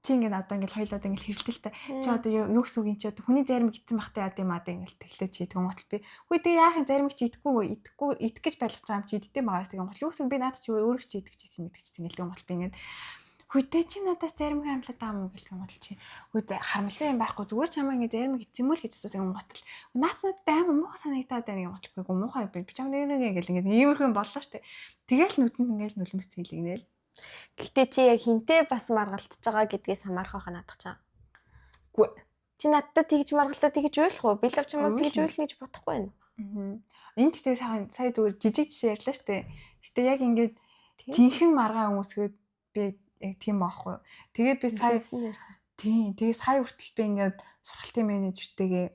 чи ингээ одоо ингээл хоёлоод ингээл хэрэлдэлтэй. Чи одоо юу гэсэн үг юм чи одоо хүний зарим гитсэн бахтай яд юм аа ингээл тэглэж чи тэгэн готл би. Хөөе тэг яахын зарим чи идэх гэж байлгаж байгаа юм чи иддэм байгаа тэгэн готл. Юу гэсэн би наад чи өөрөө чи идэх гэсэн мэдчихсэн ингээл тэгэн готл би ингээд хүйтэй чи надаас зарим хамлаад байгаа юм гэлэх юм бол чи хүйтэй харамлсан юм байхгүй зүгээр чамаа ингээ зарим хийцэн мөл гэж хэлсэн юм готл наац надад амар муухай санагдаад байна юм готлгүй муухай би чам нэг ингээл ингээ иймэрхэн боллоо штэ тэгэл нүдэнд ингээл нулимс цэглэгнээл гэхдээ чи яг хинтээ бас маргалтж байгаа гэдгээс хамаарах ханадах чам үгүй чи надад тэгж маргалтаа тэгж уйлах уу би л чамайг тэгж уйлна гэж бодохгүй байна энэ тэгтээ сая зүгээр жижиг жишээ ярьлаа штэ гэтээ яг ингээд жинхэнэ маргаан хүмүүсгээд би яг тийм байхгүй. Тэгээд би сая тийм тэгээд сая хүртэл би ингээд сургалтын менежертэйгээ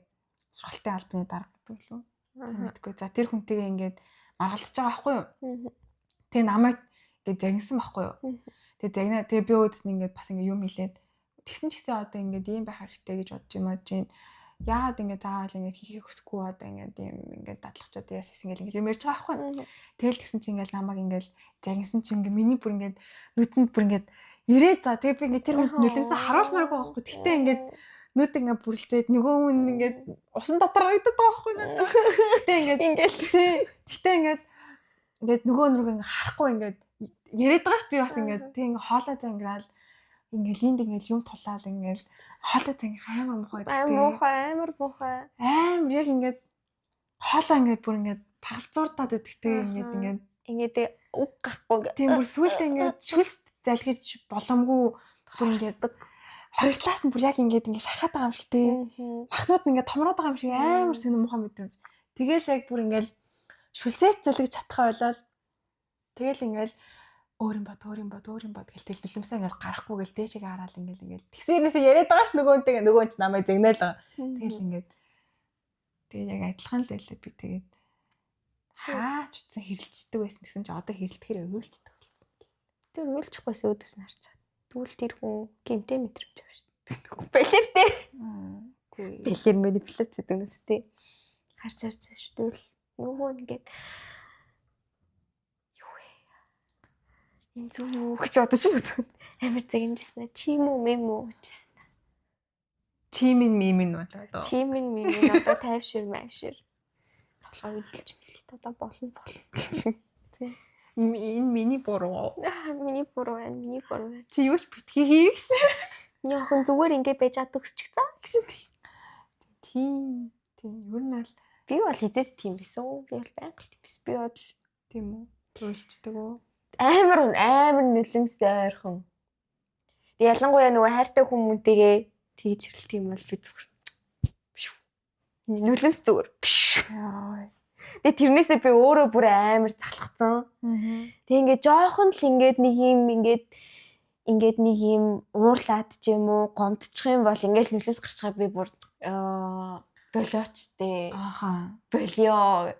сургалтын албаны дарга гэдэг лөө. Мэдгүй. За тэр хүнтэйгээ ингээд маргалдаж байгаа байхгүй юу? Тэгээ намайг ингээд загнасан байхгүй юу? Тэгээ би өөдс нь ингээд бас ингээд юм хэлээд тэгсэн ч гэсэн одоо ингээд ийм байх хэрэгтэй гэж бодож юм аа чинь яагаад ингээд заавал ингээд хийхийг хүсэхгүй одоо ингээд ийм ингээд дадлахчууд яас ингээд юм ярьж байгаа байхгүй юу? Тэгэл тэгсэн чинь ингээд намайг ингээд загнасан чинь ингээд миний бүр ингээд нүдэнд бүр ингээд ирээд за тэгээ би ингээд тэр хүнд нулимсаа харуулмааргүй байхгүй. Тэгтээ ингээд нүд ингээд бүрлцээд нөгөө хүн ингээд усан дотор гайдаад байгаа байхгүй надад. Тэгтээ ингээд нөгөө ингээд харахгүй ингээд яриад байгаа шүү дээ би бас ингээд тэг ингээд хоолой зангираал ингээд линд ингээд юм тулаал ингээд хоолой зангирах амар муухай муухай яг ингээд хоолой ингээд бүр ингээд пагалзуурдаад идэгтэй ингээд үг гарахгүй ингээд тийм бүр сүултээ ингээд шүлс залгиж боломгүй бүр ингээд хоёр талаас нь бүр яг ингээд шахаад байгаа юм шиг тий. Махнууд нь ингээд томроод байгаа юм шиг амар сонир муухай мэдрэмж. Тэгэл яг бүр ингээд шүлсээ залгиж чадхаа болол тэгэл ингээд өөр юм бод гэл тэл нулимсаа ингээд гарахгүй гэл дээшээ хараал ингээд тэгсэрнээсээ яриад байгаа ш нөгөөнтэйгээ нөгөө ч намайг загнаал байгаа. Тэгэл ингээд тэгээ яг адилхан л байлаа би тэгээд хаач утсан хэрэлждэг байсан гэсэн чи одоо хэрэлдэхээр уйлчдаг болсон. Тэр уйлчихгүйс өөдөөс нь харж байгаа. Тэгвэл тэр хүн гэмтэй мэдрэмж авах шүү дээ. Балертэй. Үгүй. Балер манипуляц гэдэг нь үстэй. Харж шүү дээ. Нөгөө ингээд юу вэ? Энэ зүг юу гэж бодож бодсон. Амар загинжсэн. Чи юм уу, мэм үү гэжсэн. Чимин мимин болоо. Чимэн мимэн одоо тайвшир маавшир. Цолгойг хэлж мэлээ. Одоо болно гэж. Тийм. Энэ миний буруу. Миний буруу байна. Миний буруу байна. Чи юу ч битгий хийгс. Яахан зүгээр ингээд байж чаддаг ч цаа гэж. Тийм. Ер нь аль Би бол хизээч тийм байсан. Би бол байнга тийм байсан. Би бол тийм үү? Үйлчдэг үү? амар нөлөөмстэй ойрхон. Тэг ялангуяа нөгөө хайртай хүмүүнтэйгээ тэгж хэрэлт юм бол би зүгээр. Нөлөөмс зүгээр. Яа. Тэг тэрнээсээ би өөрөө бүр амар залхацсан. Тэг ингээд жоохон л ингээд нэг юм уурлаад ч юм уу гомдчих юм бол ингээд нөлөөс гарчгаа би бүр болооч тээ. Ааха. Болио.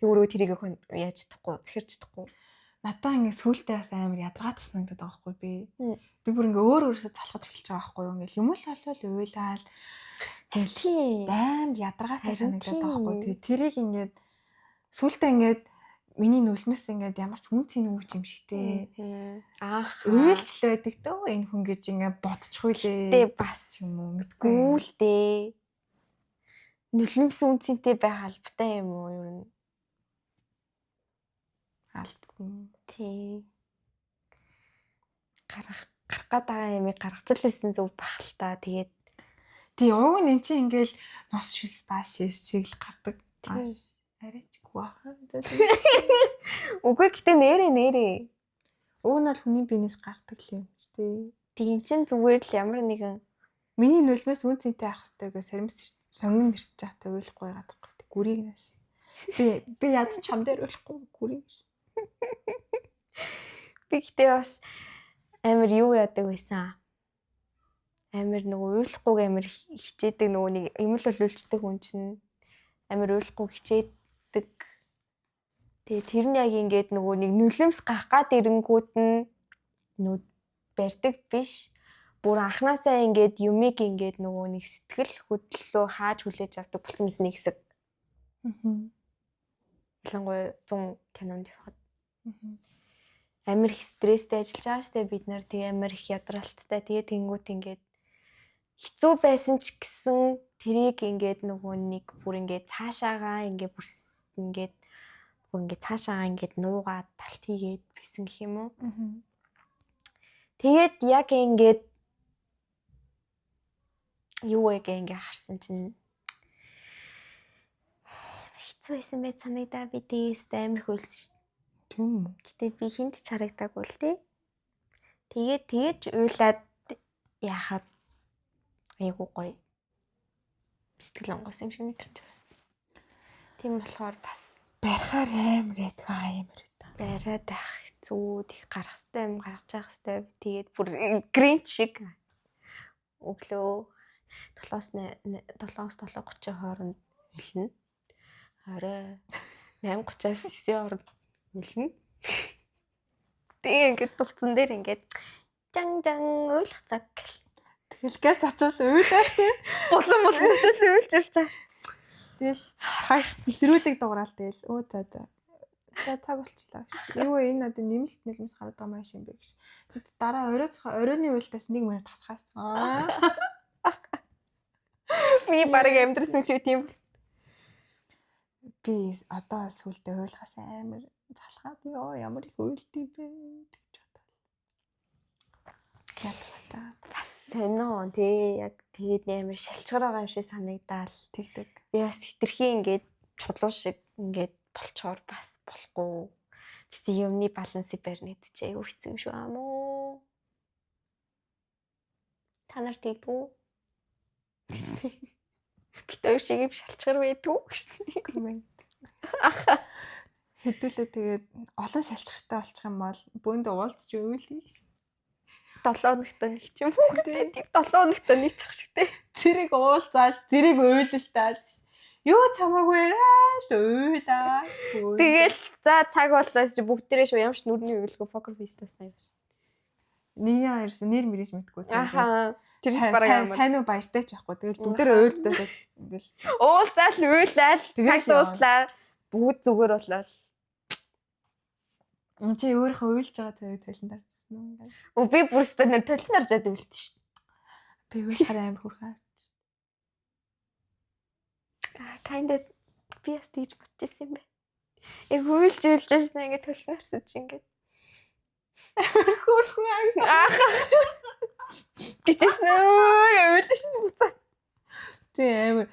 Тэг өөрөө тэрийг яаж чадахгүй, зэхэрч чадахгүй. Надаа ингээд сүултээ бас амар ядаргаад санагдаад байгаа байхгүй би. Би бүр ингээ өөрөөсөө залхаж эхэлж байгаа байхгүй юу. Ингээл юм л болвол уйлаад тийм амар ядаргаатай санагдаад байгаа байхгүй. Тэгээ тэрийг ингээд сүултээ ингээд миний нүлмэс ингээд ямар ч хүн цэн үг юм шигтэй. Уйлж л байдаг төө энэ хүн гэж ингээд бодчихгүй лээ. Тэ бас юм уу мэдгүй л дээ. Нүлмэс үнцэнтэй байх албатай юм уу ер нь? Албагүй. Тий. Гарах гад байгаа юм гаргачихлээсэн зөв бахал та. Тэгээд тий уг нь эн чинь ингээл нос шилс бааш шиг л гардаг. Арайчгүй баха. үгүй гэтээ нэрээ. Уг нь бол хүний биенээс гардаг юм шүү дээ. Тийм чин зүгээр л ямар нэгэн миний нүлмэс үн цэнтэй авах хэрэгтэйгээ саримс сонгон нэрч чаатай ойлгохгүй яагаад гэвэл гүрийг нас. Би яд чам дээр ойлгохгүй гүрийг. Би гэтээ бас амар юу яадаг байсан. Амар нөгөө ойлгохгүйг амар хичээдэг нөгөө нэг юм л өлчдөг хүн чинь амар ойлгохгүй хичээдэг. Тэгээ тэр нь яг ингээд нөгөө нэг нүлэмс гарах гад ирэнгүүт нь нүд барьдаг биш. Бүр анханасаа ингээд юмыг ингээд нөгөө нэг сэтгэл хөдлөлөө хааж хүлээж авдаг болсон мэс нэг хэсэг. Ялангуяа 100 кинонд явахад. Амар их стресстэй ажиллаж байгаа штэ бид нар тэг амар их ядралттай тэгээ тэнгуут ингээд хэцүү байсан ч гэсэн тэрийг ингээд нөгөө нэг бүр ингээд цаашаагаа ингээд бүр ингээд цаашаагаа ингээд нуугаад талт хийгээд байсан гэх юм уу. Тэгээд яг ингээд юу вэ гэ ингээд харсан чинь хэцүү байсан байж санагдаа би тэгээс амар хөлсөн штэ. Тийм үү. Гэтэ би хинт ч харагдаагүй л тий. Тэгээд уйлаад яхад айгуу гоё. Сэтгэл онгоос юм шиг мэдрэмж авсан. Тийм болохоор бас барихаар амар ядгаа амар гэдэг. бариад ах зүуд их гарахстай юм гаргаж явах хэвээр тэгээд бүр гринч шиг өглөө 7-оос 7:30 хооронд хэлнэ. Орой 8:30-аас 9 хооронд хэлнэ. Тэгээ ингээд дуцсан дээр ингээд жан уйлах цаг гэл. Тэгэл гал зочвол уйлаа тий. Болон очиж уйлж ирчээ. Тэгэл цаг сэрүүлэг дуурал тэгэл өө за цаг болчлаа гэж. Юу вэ энэ одоо нэмэлт нэлмэс гараад байгаа маш юм бэ гэж. Тэгэд дараа оройны уйлтаас 1 минут тасгаас. Би барыг амьдрсан үлээ тийм бас. Би одоо сүултээ уйлахаас амар залхаад ёо ямар их уйлтий бэ гэж бодвол. Ядрата Бас сонио тий яг тэгээд амар шалчгаар байгаа юм шиг санагдаал тэгдэг. Би бас хитрхи ингээд чулуу шиг ингээд болчоор бас болохгүй. Тэгтээ юмны балансыг барьна гэдэг чи айгүй хэцүү юм шүү амуу. Та нар тэгдэггүй? Бид хоёр шиг юм шалчгаар байдгүй гэсэн. Хэдүүлээ тэгээд олон шалчгартай болчих юм бол бөөнд уулзч уйлъя гэж. 7 хоногт нэг ч юм уу гэдэг. 7 хоногт нэг ч ах шигтэй. Зэрэг уулзаал, зэрэг уйлалтаал. Юу ч хамаагүй л уйлаа. Тэгэл за цаг боллоо чи бүгдээрээ шүү ямар ч нүрний уйлгүй покер фейс таснаа юм шиг. Нийгний ирсэн нэр мэрэж мэдгүй. Аха. Тэр ч бараг амар. Сайн уу баяртай ч байхгүй. Тэгэл бүгдээр уйлдаас ингээл Уулзаал уйлал цаг дууслаа. Бүгд зүгээр болоо. Чи өөрийнхөө уйлж байгаа царайг толинд харсан уу ингээд. Би бүр өстө нэр толинд харжаад үлдсэн шүү дээ. Би уйлахаар амар хүрхээ. Kinda би бас тийж бодчихсон юм бэ. Яг уйлж байсан ингээд толинд харсан чи ингээд. Хүрхээ. Гिचсэн үү? Уйлж буцаа. Тий амар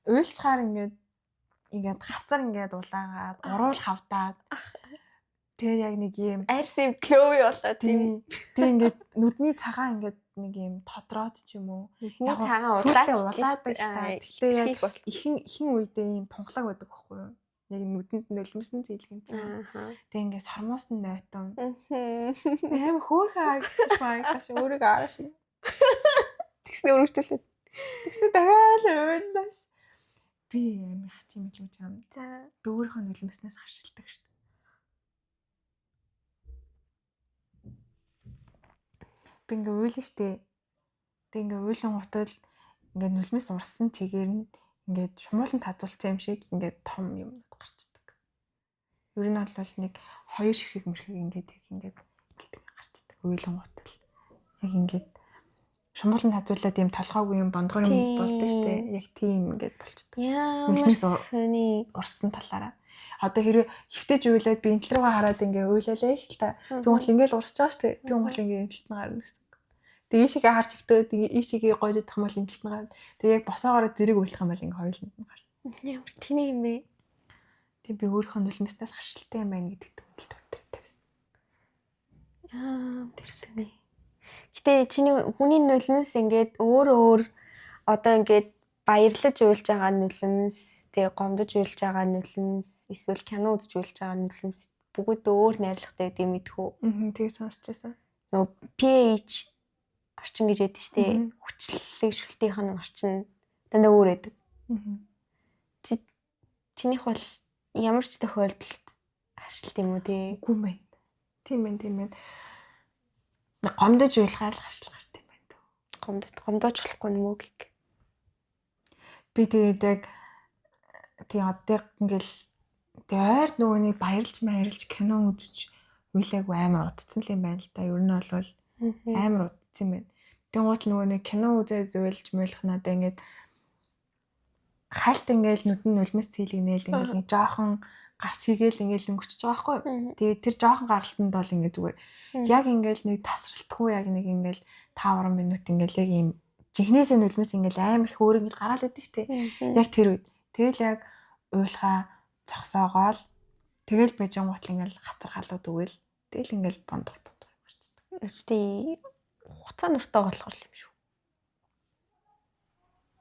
уйлчаар ингээд хацар ингээд улаагаад уруул хавдаад тэгээ яг нэг юм арьс юм клови болоо тийм. Тэг ингээд нүдний цагаан ингээд нэг юм тодроод ч юм уу. Нүдний цагаан улаадаг та. Гэхдээ яг ихэнх үедээ юм тунхлаг байдаг байхгүй юу? Яг нүдэнд нөлмсөн зээлгэн. Тэг ингээд сормоос нь нойтон. Амар хөөрхөн харагдаж байна. Өөрийгөө араш. Тэгснэ өргөжлөө. Тэгснэ дахиад уйлдаш. Би амар хачим юм. За би өөрийнхөө нөлмснээс харшилдаг шүү дээ. Би ингээ уйлаа штэ. Тэг ингээ уйлан гутал ингээ нөлмөөс урсан чигээр нь ингээд шумуулан тазуулсан юм шиг ингээд том юм гарчдаг. Ер нь бол нэг хоёр ширхэг мэрхэг ингээд гэдэг гарчдаг. Уйлан гутал. Яг ингээд шумуулан тазуулаад юм толгойгүй юм бондгор юм болдог штэ. Яг тийм ингээд болчдөг. Ямар сони урсан талаараа. Одоо хэрвээ хөвтөж уйлаад би энтэл рүүгээ хараад ингээ уйлалаа их л та. Тэгвэл ингээл урсж байгаа штэ. Тэгвэл ингээ энтэлт нь гарна гэсэн. Тэгээ ийшээгээ харж хөвтөө тэгээ ийшээгээ гойжодох юм бол энтэлт нь гарна. Тэгээ яг босоогоор зэрэг уйлах юм бол ингээ хоёуланд нь гарна. Ямар тэний юм бэ? Тэг би өөрийнхөө нулимснаас харшилтай юм байна гэдэгт үнэлт өвдөртэй байсан. Тэрсэний. Гэтэ чиний хүний нулимс ингээд өөр одоо ингээд баярлаж уйлж байгаа нулимс, тэгээ гомдож уйлж байгаа нулимс, эсвэл кино үзэж уйлж байгаа нулимс бүгд өөр найрлагатай гэдэг мэдхүү. Тэгээ сонсчихсан. Нөгөө pH орчин гэж яддаг штэ. Хүчлэлийг шүлтийнх нь орчин дандаа өөр байдаг. Чинийх бол ямар ч тохиолдолд харшилт юм уу те? Үгүй мэн. Тийм байна. Гомдож уйлахаар л харшил гарт юм байна. Гомдож болохгүй юм уу гэх. Би тэгээд яг тий одоо ингээл ойр нөгөө нэг баярлж кино үзэж үйлээгүй амар удцсан л юм байна л да. Ер нь бол амар удцсан юм байна. Тэнгуут нөгөө нэг кино үзээд уйлж мөлөх надаа ингээд хальт ингээл нүдэн нулимс цэйлгэнээл ингээл нэг жоохон гарс хийгээл ингээл өнгөрчөж байгаа байхгүй. Тэгээд тэр жоохон гаралтанд бол ингээд зүгээр яг ингээл нэг тасралтгүй яг нэг ингээл 5-10 минут ингээл яг юм жихнээсээ нулимс ингээл амар их өөр ингээл гараал байдаг штэ. Яг тэр үед. Тэгэл яг уйлхаа цогсоогоол тэгэл бежингуутл ингээл хацархалууд өгөөл. Тэгэл ингээл бондор гарчдаг. Тий хугацаа нуртай болохоор юм шүү.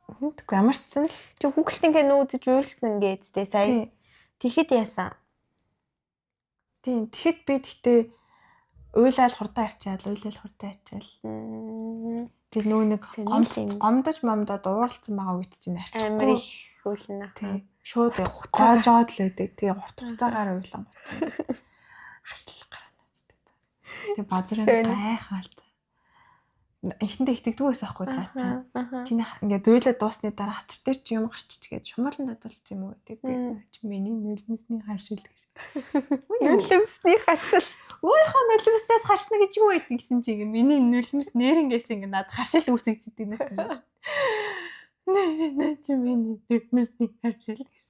Тэгвэл ямар ч сан л чи хүүхэлтийн кино үзэж уйлсан гэдтэй сая. Тэгэхэд яасан? Тийм тэгэхэд би гэхдээ уйлал хурдан арчаал. Тэр нөө нэг гомдож момдоод ууралцсан байгаа үед чинь арчихгүй. Амар их хөлнө. Тийм. Шууд гоожоод л өгдөг. Тэгээ хуцагцаагаар уйлан. Харчлал гараад очдөг. Тэгээ бадрын гайхаалт. Эхэндээ итгэдэггүйс аахгүй цаачаа. Чиний ингээд уйлаад дуусны дараа хацар дээр чи юм гарчиж гээд шумуулан дадуулсан юм уу? Тэгээ би миний нулимсны харшил гэж. Нулимсны харшил. Өөрийнхөө нулимснаас харшна гэж юу байдаг гэсэн чи ингээ миний нулимс нээрэнгээс ингээ надад харшил үүсгэж идэгнээс юм. Нэ чи миний нулимсны харшил гэж.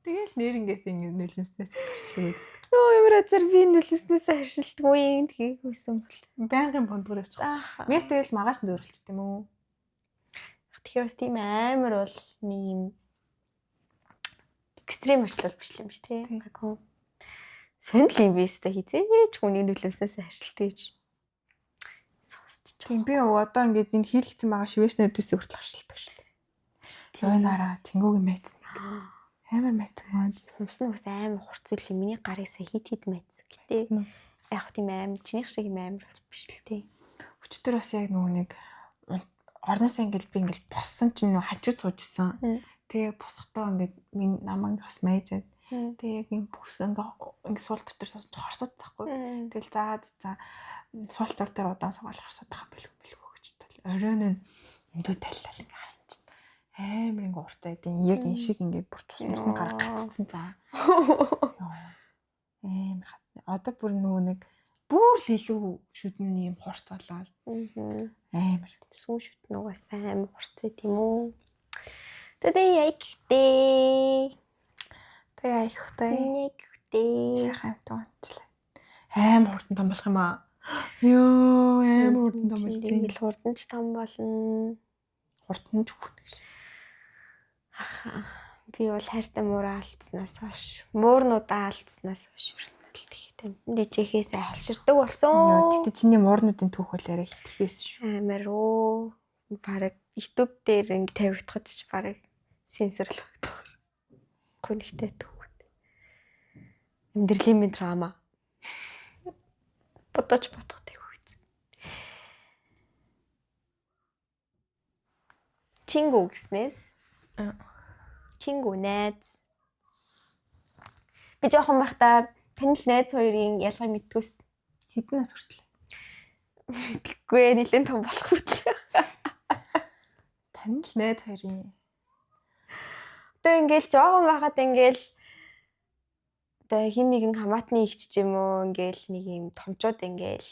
Тэгэл нээрэнгээс ингээ нулимснаас харшил үүсгэж. Ямар азар би нулимснаас харшилтгүй юм тгийг хүсэн бол. Байнгын бондгор явчих. Мэр тэгэл магаш дөөрөлчт юм уу? Тэгэхээр бас тийм амар бол нэг юм экстрим арчлал биш юм биш тий. Гаггүй. Сонирхол юм биш та хизээч хүний нулимснаас харшилт гэж сонсч. Тийм би одоо ингээд энэ хийлгцэн байгаа шивэшнүүдээс хүртэл харшилдаг шүү дээ. Тийм нараа чингүүгийн мэйц. Амар мэйц. Humсны ус амар хурц үл юм. Миний гарыг сая хит мэйц. Гэтэ яг тийм амар чинийх шиг юм амар биш л тий. Өчтөр бас яг нөгөө нэг орноос ингээд би ингээд боссон чинь нөгөө хажууд суужсан. Тэгээ босохдоо ингээд минь намайг бас мэйзээд тэгээ яг юм бүс ингээд суул дотор сонсож хорсоод захгүй. Тэгэл за суул дор дээр удаан суугаад харсаад байгаа бэлгүй гэж тал. Оройн нь өндөө тайлтал ингээ харсан чинь амар ингээ уртаа идэв. Яг энэ шиг ингээ бүр тус мус нь гарах гацсан за. Амар хат. Одоо бүр нөгөө нэг бүр л илүү шүдэн юм хурцолоод. Амар сүү шүтэн угаасаа амар хурцээ тийм үү. Тэгээ яйхтэй. Чи хамтаа унтлаа. Амар хурдан том болох юм аа. Йоо амар хурдан том болж тийм. Ингээл хурданч том болно. Хурданч хүүхнэ. Би бол хайртай муураа алдснаас хойш, муурнуудаа алдснаас хойш дэжихээсээ халширдаг болсон. Гэтэ чиний муурнуудын түүх бол арай хитрхээс шүү. Амар оо. Бараг YouTube дээр ингэ тавигдахад ч бараг сенсорлогдох. Гүнхтэй түүх. Амьдралын минь драма. Бодож бодохтой хүүц. Чингүү гэснээс Чингүү найз. Би жоохон байхдаа танил найз хоёрын ялгааг мэдтгөөс Хэдэн нас хүртэл? Мэдгүй нэлээд том болох хүртэл. Танил найз хоёрын. Одоо ингээл жоохон байхад ингээл одоо хин нэгэн хамаатны ихч ч юм уу ингээл нэг юм томчууд ингээл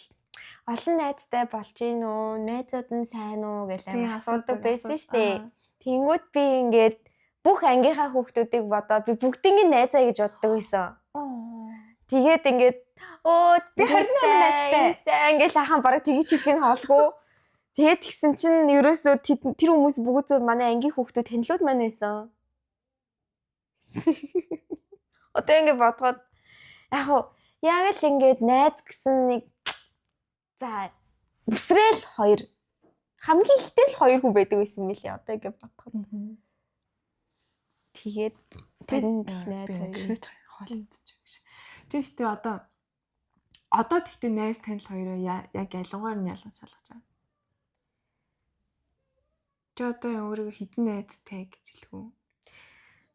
олон найзтай болж гин үү, найзууд нь сайн уу гэж асуудаг байсан штэ. Тэнгүүд би ингээд бүх ангийнхаа хүүхдүүдийг бодоод би бүгднийг найзаа гэж боддог байсан. Тэгээд ингээд би 28 найзтай ингээл ахаа бараг тгийч хэлхийг хоолгүй. Тэгээд тэгсэн чинь ерөөсөө тэр хүмүүс бүгд зөв манай ангийн хүүхдүүд танилуд маань байсан. Одоо ингээд бодоход яг л ингээд найз гэсэн нэг за бүсрээл 2 хамгийн ихтэй л 2 хүн байдаг байсан мөлий одоо ингээд бодоход. Тэгээд тань найз хоёр хоолцож байгаа. Тэгтээ одоо тэгтээ найз танил хоёроо яг ялангуяар нь ялгаж салгаж байгаа. Чи одоо өөрийгөө хідэн найзтай гэж хэлэх үү?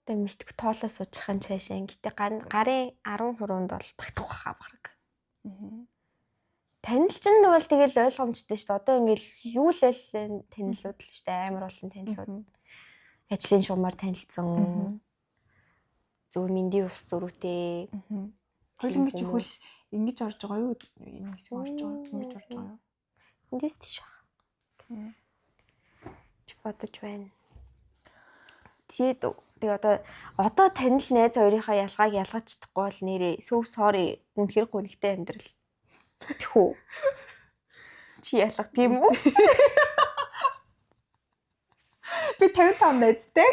Одоо мэдгүй тоолоо суужхан цаашаа. Гэтэ гарын 10 хүрээнд бол багтах хаа баг. Танилчнд бол тэгэл ойлгомжтой шүү дээ. Одоо ингээл юу л танилуд л шүү дээ. Амар олон танилуд. Ажлын шугамар танилцсан. Зөв мэндийн ус зөрүүтэй. Хөлөнгөч хөл ингэж орж байгаа юу? Энэ хэсэг орж байгаа. Ингэж орж байгаа юу? Эндээс тийш аа. Чи бодож байна. Тэгээд одоо танил найз хоёрынхаа ялгааг ялгаж чадахгүй бол нэрээ сөв sorry үнэхэр гүнхтэй амьдрал. Тэхүү. Чи ялгах тийм үү? Би 55 найзтай.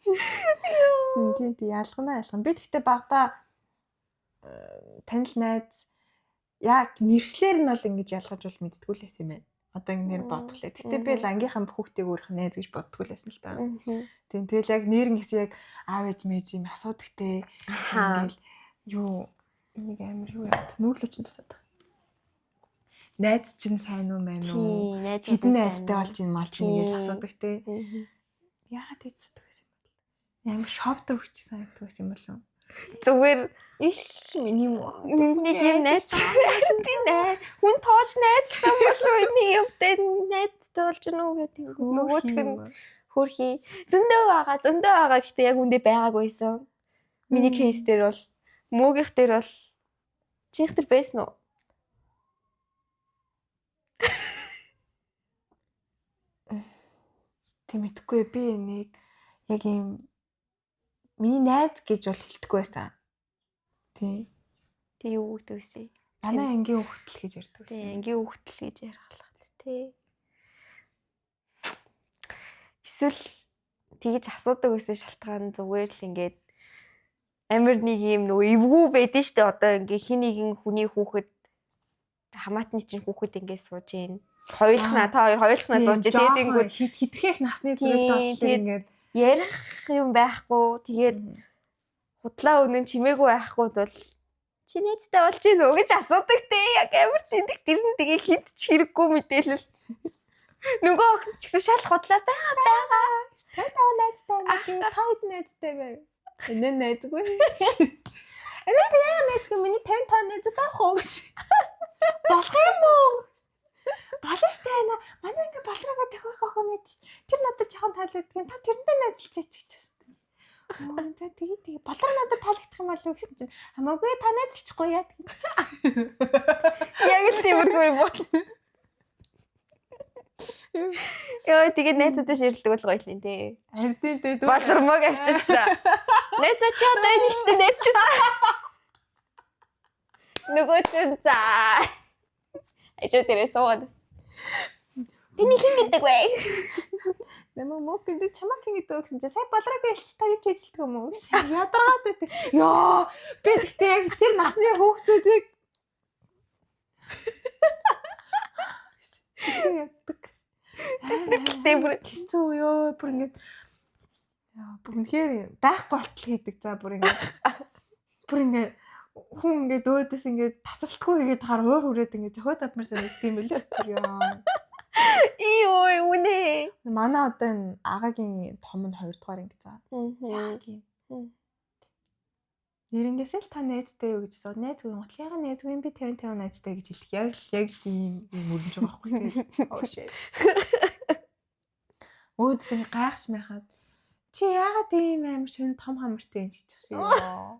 Тийм ялгана. Би тэгтээ багада танил найз яг нэршлэр нь бол ингэж ялгаж бол мэдтгүү л байсан юм байна. Одоо ингэ нэр бодглоо. Тэгтээ би л ангийнхаа хүүхдийг өөрөх найз гэж боддгоо л байсан л та. Тийм тэгэл яг нэр гэсэн яг аав ээж мэж юм асуудагтэй. Ингээл юу энийг амар юу яа. Нүүрлүүч нь тусаад байгаа. Найз чинь сайн уу мэн үү? Хэдэн найзтай болж юм мал чинь гэж асуудагтэй. Яагаад тийж асуудаг байсан юм бэ? Амар шовдор хүч санагддаг байсан юм болов уу? Зүгээр иш миний нэг юм найз. Тийм ээ. Хүн тоож найзлах юм болов уу? Нэг юмтай найзтай болж гэнэ үү гэдэг. Нөгөөх нь хөрхий. Зөндөө байгаа. Гэхдээ яг үндэ байгаагүйсэн. Миний кейс дээр бол мөөгийнх дээр бол чих тэр байсан уу? Тийм мэдгүй би нэг яг юм миний найз гэж бол хэлдэггүй байсан. Тий. Тэг юу гэдэг вэ? Манай ангийн хүүхдэл гэж ярьдаг байсан. Тий, ангийн хүүхдэл гэж ярих тий. Эсвэл тэгэж асуудаг гэсэн шалтгаан зүгээр л ингээд амар нэг юм нөгөө эвгүй байдэн штэ одоо ингээ хин нэгэн хүний хүүхэд хамаатны чинь хүүхэд ингээ сууж ийн. Хоёулахнаа та хоёр хоёулахнаа сууж тэгээд ингээд хитрхэх насны зэрэгтэй болчихсон ингээд ярих юм байхгүй тэгээд худлаа өнөө чимээгүй байхгүй бол чи найзтай болж гин үү гэж асуудаг те яг амар тэндэг тэр нь тэгээ хинт ч хэрэггүй мэдээлэл нөгөө ч гэсэн шал худлаа байгаа та найзтай нэг та хэд найзтай байв энэ найзгүй Энэтэй яа найзгүй миний 55 найзаас авах уу гэж. Болох юм уу? Болно штэ наа. Манай ингээ болрогоо тохирох охин мэд. Тэр надад жоохон таалагддаг. Та тэрнтэй найзалж гэж байна. Оо за тэгээ болрог надад таалагдах юм болов уу гэсэн чинь хамаагүй та найзалчихгүй яа гэж. Яг л тиймэрхүү юм бол. Яа тэгээд найзуудаа ширлдэг бол гоё л юм тий. Харин дээ Болормог авчирсан. Найзаа чи одоо энэ ихтэй найз чи. Нөгөөтгөн за. Ажуу дээрээ суугаад. Тэний хин гэдэг вэ? Нэмээ мог гэдэг чамаа хин гэдэг гэсэн чи сая болроогүй ялч та юу гэж хэлдэг юм уу? Ядаргаад байдаг. Йоо би гэхдээ яг тэр насны хүүхдүүдийг Тэгтээ бүр хэцүү ёо бүр ингэ яа бүр үнэхээр байхгүй болтол хийдэг за бүр ингэ хүн ингэ дөөдөөс ингэ тасралтгүй хийгээд тахаар уур хүрээд ингэ зөхөөд авмаар санагдсан юм билээ тэр ёо ой үнэ. манай одоо энэ агагийн том нь 2 дугаар ингэ за нэрнгээсээ л та найзтай юу гэж асуу найзгүй юм гол яга найзгүй юм би 50 найзтай гэж хэлэх яг л ийм мөрөмж байгаа байхгүй тэгээд оо shit өөдс ингэ гайхаж мэхад чи яагаад ийм амар шин том хамартай юм чиж шиг ёо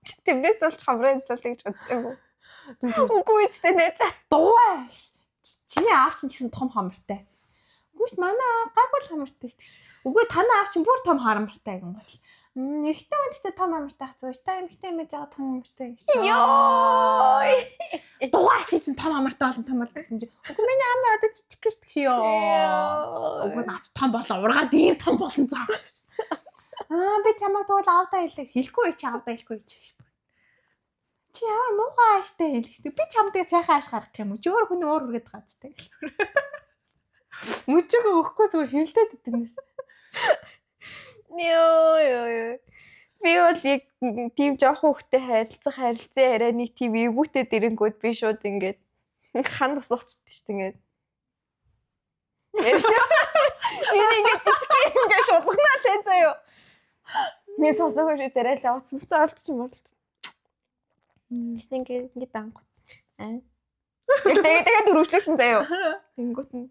Тэрнээс бол хамрын цэцэлтэй гэж бодсон юм уу? Үгүй үстэй найз. Дуугаа чиний аав чинь гэсэн том хамартай. Үгүй ш манай аав гайгүй хамартай ш. Үгүй танаа аав чинь бүр том хамартай гэн бол. Эрэгтэй хүнтэй том хамартай хацгүй ш. Та эмэгтэй мэж байгаа том хамартай гэж. Йоо. Дуугаа чийсэн том хамартай болон том болоо гэсэн чи. Үгүй миний амар одоо жижиг гэж тэгш ёо. Үгүй наач том болоо ургаад ийм том болсон цаа. Би чамайг тэгвэл аавдаа хэлэхгүй чи аавдаа хэлэхгүй гэж. Чи ямар муухай ааштай хэлэх. Би чамдээ сайхан ааш гаргах юм уу? Чи өөр хүний уур үргээд гаацтай. Мөчөөгөө өгөхгүй зүгээр хэрэлдээд идэнээс. Йоо. Би бол яг тийм жоох хүүхдэд харилцаа яриа нэг тийм эвгүүтэй дэрэнгүүд би шууд ингээд хан тусахчихдээ шүү дээ ингээд. Энэ ингээд жижиг ингээд шулгахнаа лээ заяа. Ми сосоо гэж зэрэг л уцмцаа олдчих юм бол. Тэс ингээд дангууд. Тэгээд дөрөвчлүүлсэн заяа. Тэнгүүт нь.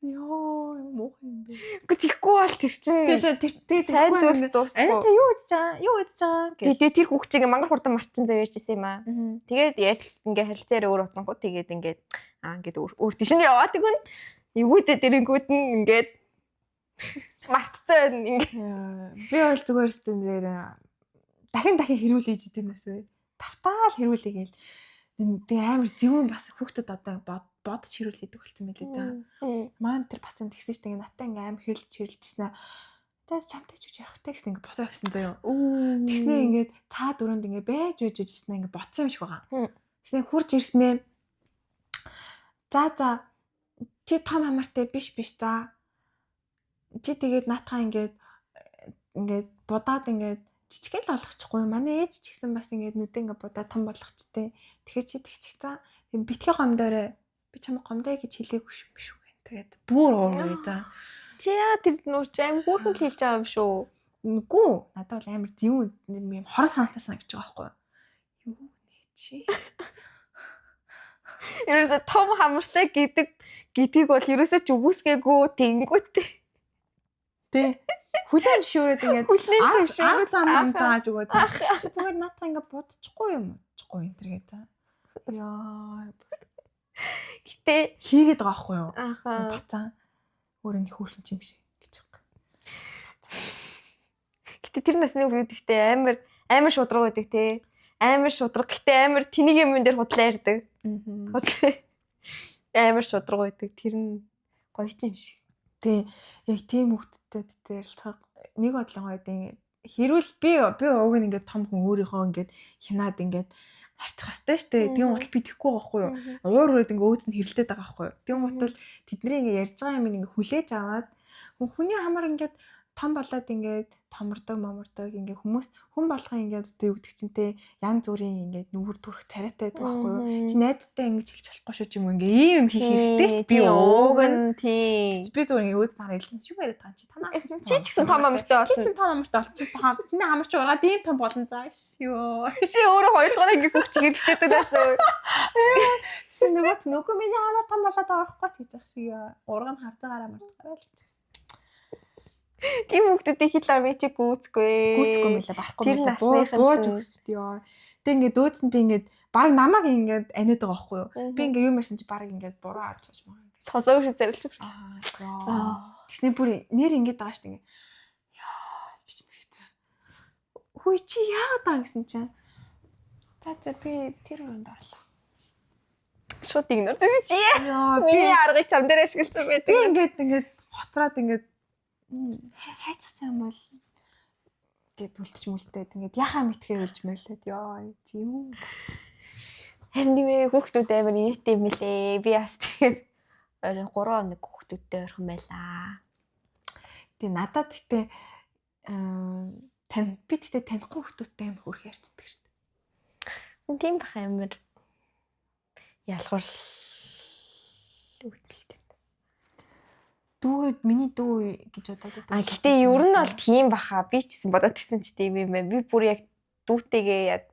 Йоо, муухай юм бэ. Үгүй тийхгүй бол тэр чинь. Тэгээд сайн зүйл дуусгүй. Та юу хийж байгаа? Юу хийж байгаа? Тэгээд тэр хүүхчийг мангар хурдан марчин зав ярьжсэн юм аа. Тэгээд яг ингээ харилцаараа өөр утгангууд тэгээд ингээд ингээд өөр тийш нь яваад тэгвэл эвгүүдэд дэрэнгүүд нь ингээд мартцсан ингээд. Би бол зүгээр стен дээр дахин хэрүүл хийж идэв нэсвэ. Тавтаал хэрүүлээ гээл. Тэгээ амар зөвөн бас хүүхдэд одоо бодож хэрүүл хийдэг болсон байлээ за. Маань тэр пацан тэгсэн чинь ингээ натаа ингээ амар хэрэлжсэн. Тэгээс чамтай ч үгүй ярахтай гэсэн ингээ босоо авсан заяа. Тэгснээ ингээд цаа дөрөнд ингээ байж гэсэн ингээ ботсон юм шиг байгаа. Тэгснээ хурж ирснээ. За чи том хамартай биш за. Чи тэгээд наатаа ингээд будаад ингээд жижигэл болгочихгүй. Манай ээж ч гэсэн бас ингээд нүдээ ингээд будаад том болгочтой. Тэгэхээр чи тэгчих цаа. Битгий гомдоорой. Би чамд гомдоо гэж хэлээгүй юм биш үү. Тэгээд бүр уургүй за. Чи яа тэр нууч аим хүүхэн хэлж байгаа юм шүү. Үгүй. Надад бол амар зөв юм хор санаалаа гэж байгаа байхгүй юу. Юу нэ чи. Ерөөсө том хамартай гэдгийг бол ерөөсө ч үгүйсгээгүй тэнгүүтээ. Тэ. Хүлэн зөвшөөрөөд ингээд хүлэн зөвшөөрөөд зааж өгөөд. Чи зүгээр наатаа ингээд бодчихгүй юм. Чгүй энэ тэргээ за. Яа. Гэтэ хийгээд байгаа байхгүй юу? Бацаа. Өөрөө нэг хөөрхөн юм шиг гэж байгаа. Гэтэ тэр насны хүмүүс ихтэй амар шудраг байдаг те. Амар шудраг. Гэтэ амар тэнийг юм дээр худлаа ярддаг. Амар шудраг байдаг. Тэр нь гоё юм шиг. Тэ яг тийм хөвгттэй ярилцахаар нэг бодлогоо гэдэг хэрүүл би уг нь ингээд том хүн өөрийнхөө ингээд хянаад ингээд харьцах хэвээр штэ. Тийм бол би тэхгүй байхгүй юу. Уур үрээд ингээд өөдс нь хэрэлдээд байгаа байхгүй юу. Тийм бол тэдний ингээд ярьж байгаа юм ингээд хүлээж аваад хүний хамаар ингээд том болоод ингээд томордог ингээд хүн болгон ингээд одоо юу гэдэг чинь те янз бүрийн ингээд нүгэр төрөх царайтай байдаг байхгүй юу? Чи найзтай ингэж хэлж болохгүй шүү ч юм уу ингээд ийм юм хийх хэрэгтэй шүү дээ. Би ууг нь тий. би зүгээр өөд танаар хэлсэн шүү яриад байгаа чи танаа. Чи ч гэсэн том амартай болсон. Чи ч том амартай болсон. Чиний хамарч ураад ийм том болон заа шүү. Чи өөрөө 2 дугаар ингээ хөгч хэрэлчээд байсан. Чи нөгөө миний хамар том болоод орохгүй ч гэж яах шиг ураг нь харж байгаараа мартахаараа л гэж. Тийм хүмүүсийн хилээ чи гүйцэхгүй. Гүйцэхгүй мэлээ барахгүй мэлээ. Бууж өгсөд ёо. Тэг ингээд дөөдс нь би ингээд баг намайг ингээд аниад байгаа байхгүй юу? Би ингээд юм ярьсан чи баг ингээд буруу харж байгаа юм. Сонсоогүй шиг зарилж байна. Аа. Тэсний бүр нэр ингээд байгаа шүү дээ. Яа гэж мэгцээ. Хүй чи яагаад байгаа гэсэн чинь. За би тэр өрөөнд орлоо. Шууд игнор зүг чи. Яа би аргыг чам дээр ашигласан байдаг. Би ингээд хоцроод ингээд хайцсан юм бол гэд үлдчих мүлтэй. Тэгээд яхаа мэтгээ үлж мэлээд ёо тийм. Харин нэмээ хүүхдүүд амар нийтээ мэлээ. Би бас тэгээд 3 хоног хүүхдүүдтэй орхон байлаа. Тэгээ надад гэтээ би тэгтээ танихгүй хүүхдүүдтэй амар хөрх ярьцдаг шүү дээ. Тийм бах амар ялгуурл үйлдэлтэй. Дүүгээд миний дүү гэж бодоод байдаг. Гэхдээ ер нь бол тийм баха. Би ч гэсэн бодоод гисэн ч тийм юм байна. Би бүр яг дүүтэйгээ яг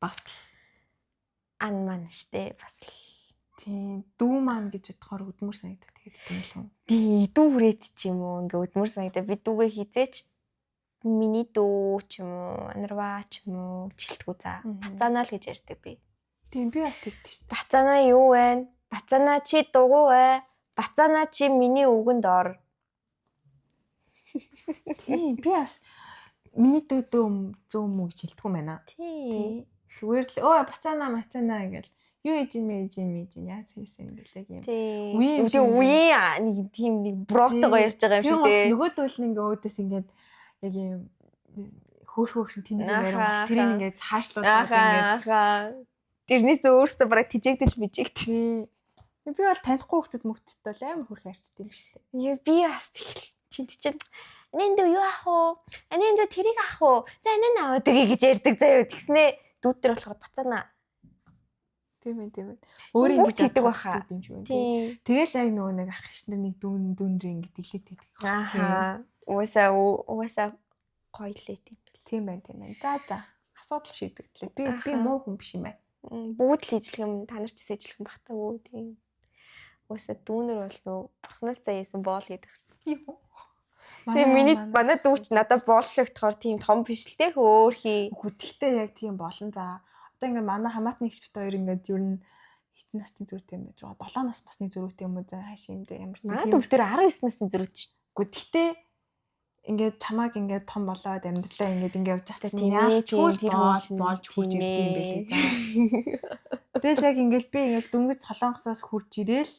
бас анман штэ бас тийм дүү маань гэж бодохоор өдмөр санагддаг тэгээд тийм л юм. Тий дүү хүрээд ч юм уу ингээ өдмөр санагдаа. Би дүүгээ хизээч миний дүү ч юм уу анарваа ч юм уу жилтгүү за. Бацаанаа л гэж ярьдаг би. Тийм би бас тэгдэж штэ. Бацаанаа юу вэ? Бацаанаа чи дугуй вэ? Бацаанаа чи миний үгэнд ор. Тийм би бас миний дүү зөө мүү гэж хэлдэг юм байна. Тий. Зүгээр л бацаанаа ингээл юу ээж юм яас хийсэн ингээл яг юм. Үеийн нэг тийм нэг бротогоо ярьж байгаа юм шиг тий. Нөгөө дүүл нь ингээ өөдөөс ингээд яг юм хөөхөн тэнийг ярих тэрийг ингээ цаашлуулаад ингээ тэрнээс өөрөөсөө бараг тижээгдэж бижээгт. Би бол танихгүй хүмүүс мөгтөд бол амар хөрх ярьцдаг юм шүү дээ. Би бас чинь энэнд юу ах уу? Энэнд тэрийг ах уу? За энэ аваад өгье гэж ярьдаг заяа. Тэгснээ дүүдэр болохоор бацаана. Тийм ээ. Өөр ингэж хийдэг баха. Тийм. Тэгэл яг нөгөө нэг ах иш нар нэг дүүнрээ ингэ тэглээд байдаг. Ааха. Уусаа гоё лээ тийм. Тийм байна. За. Асуудал шийдэгдлээ. Би муу хүн биш юм байна. Бүгд л хийжлэх юм. Та нар ч хийжлэх юм бах та үү тийм. Уусаа дүүнэр бол нөгөө бурхнаас заяасан боол хийдэг шээ. Тэгээ манай дүүч надад боолчлогдохоор тийм том биш л те өөр хий. Үгүй тэгтээ яг тийм болон за. Одоо ингээ манай хамаатны ихч бит хоёр ингээд ер нь хитэн насны зүрхтэй юм байж байгаа. 7 нас басны зүрхтэй юм уу за хааш юм дээ ямар ч тийм. Манай дүүчдэр 19 насны зүрхтэй шүү. Үгүй тэгтээ ингээд чамааг ингээд том болоод амьдралаа ингээд явж байгаа чинь яаж ч болж хурж ирдэг юм бэ лээ за. Тэгэл яг ингээд би ингээд дөнгөж солонгосоос хурж ирээл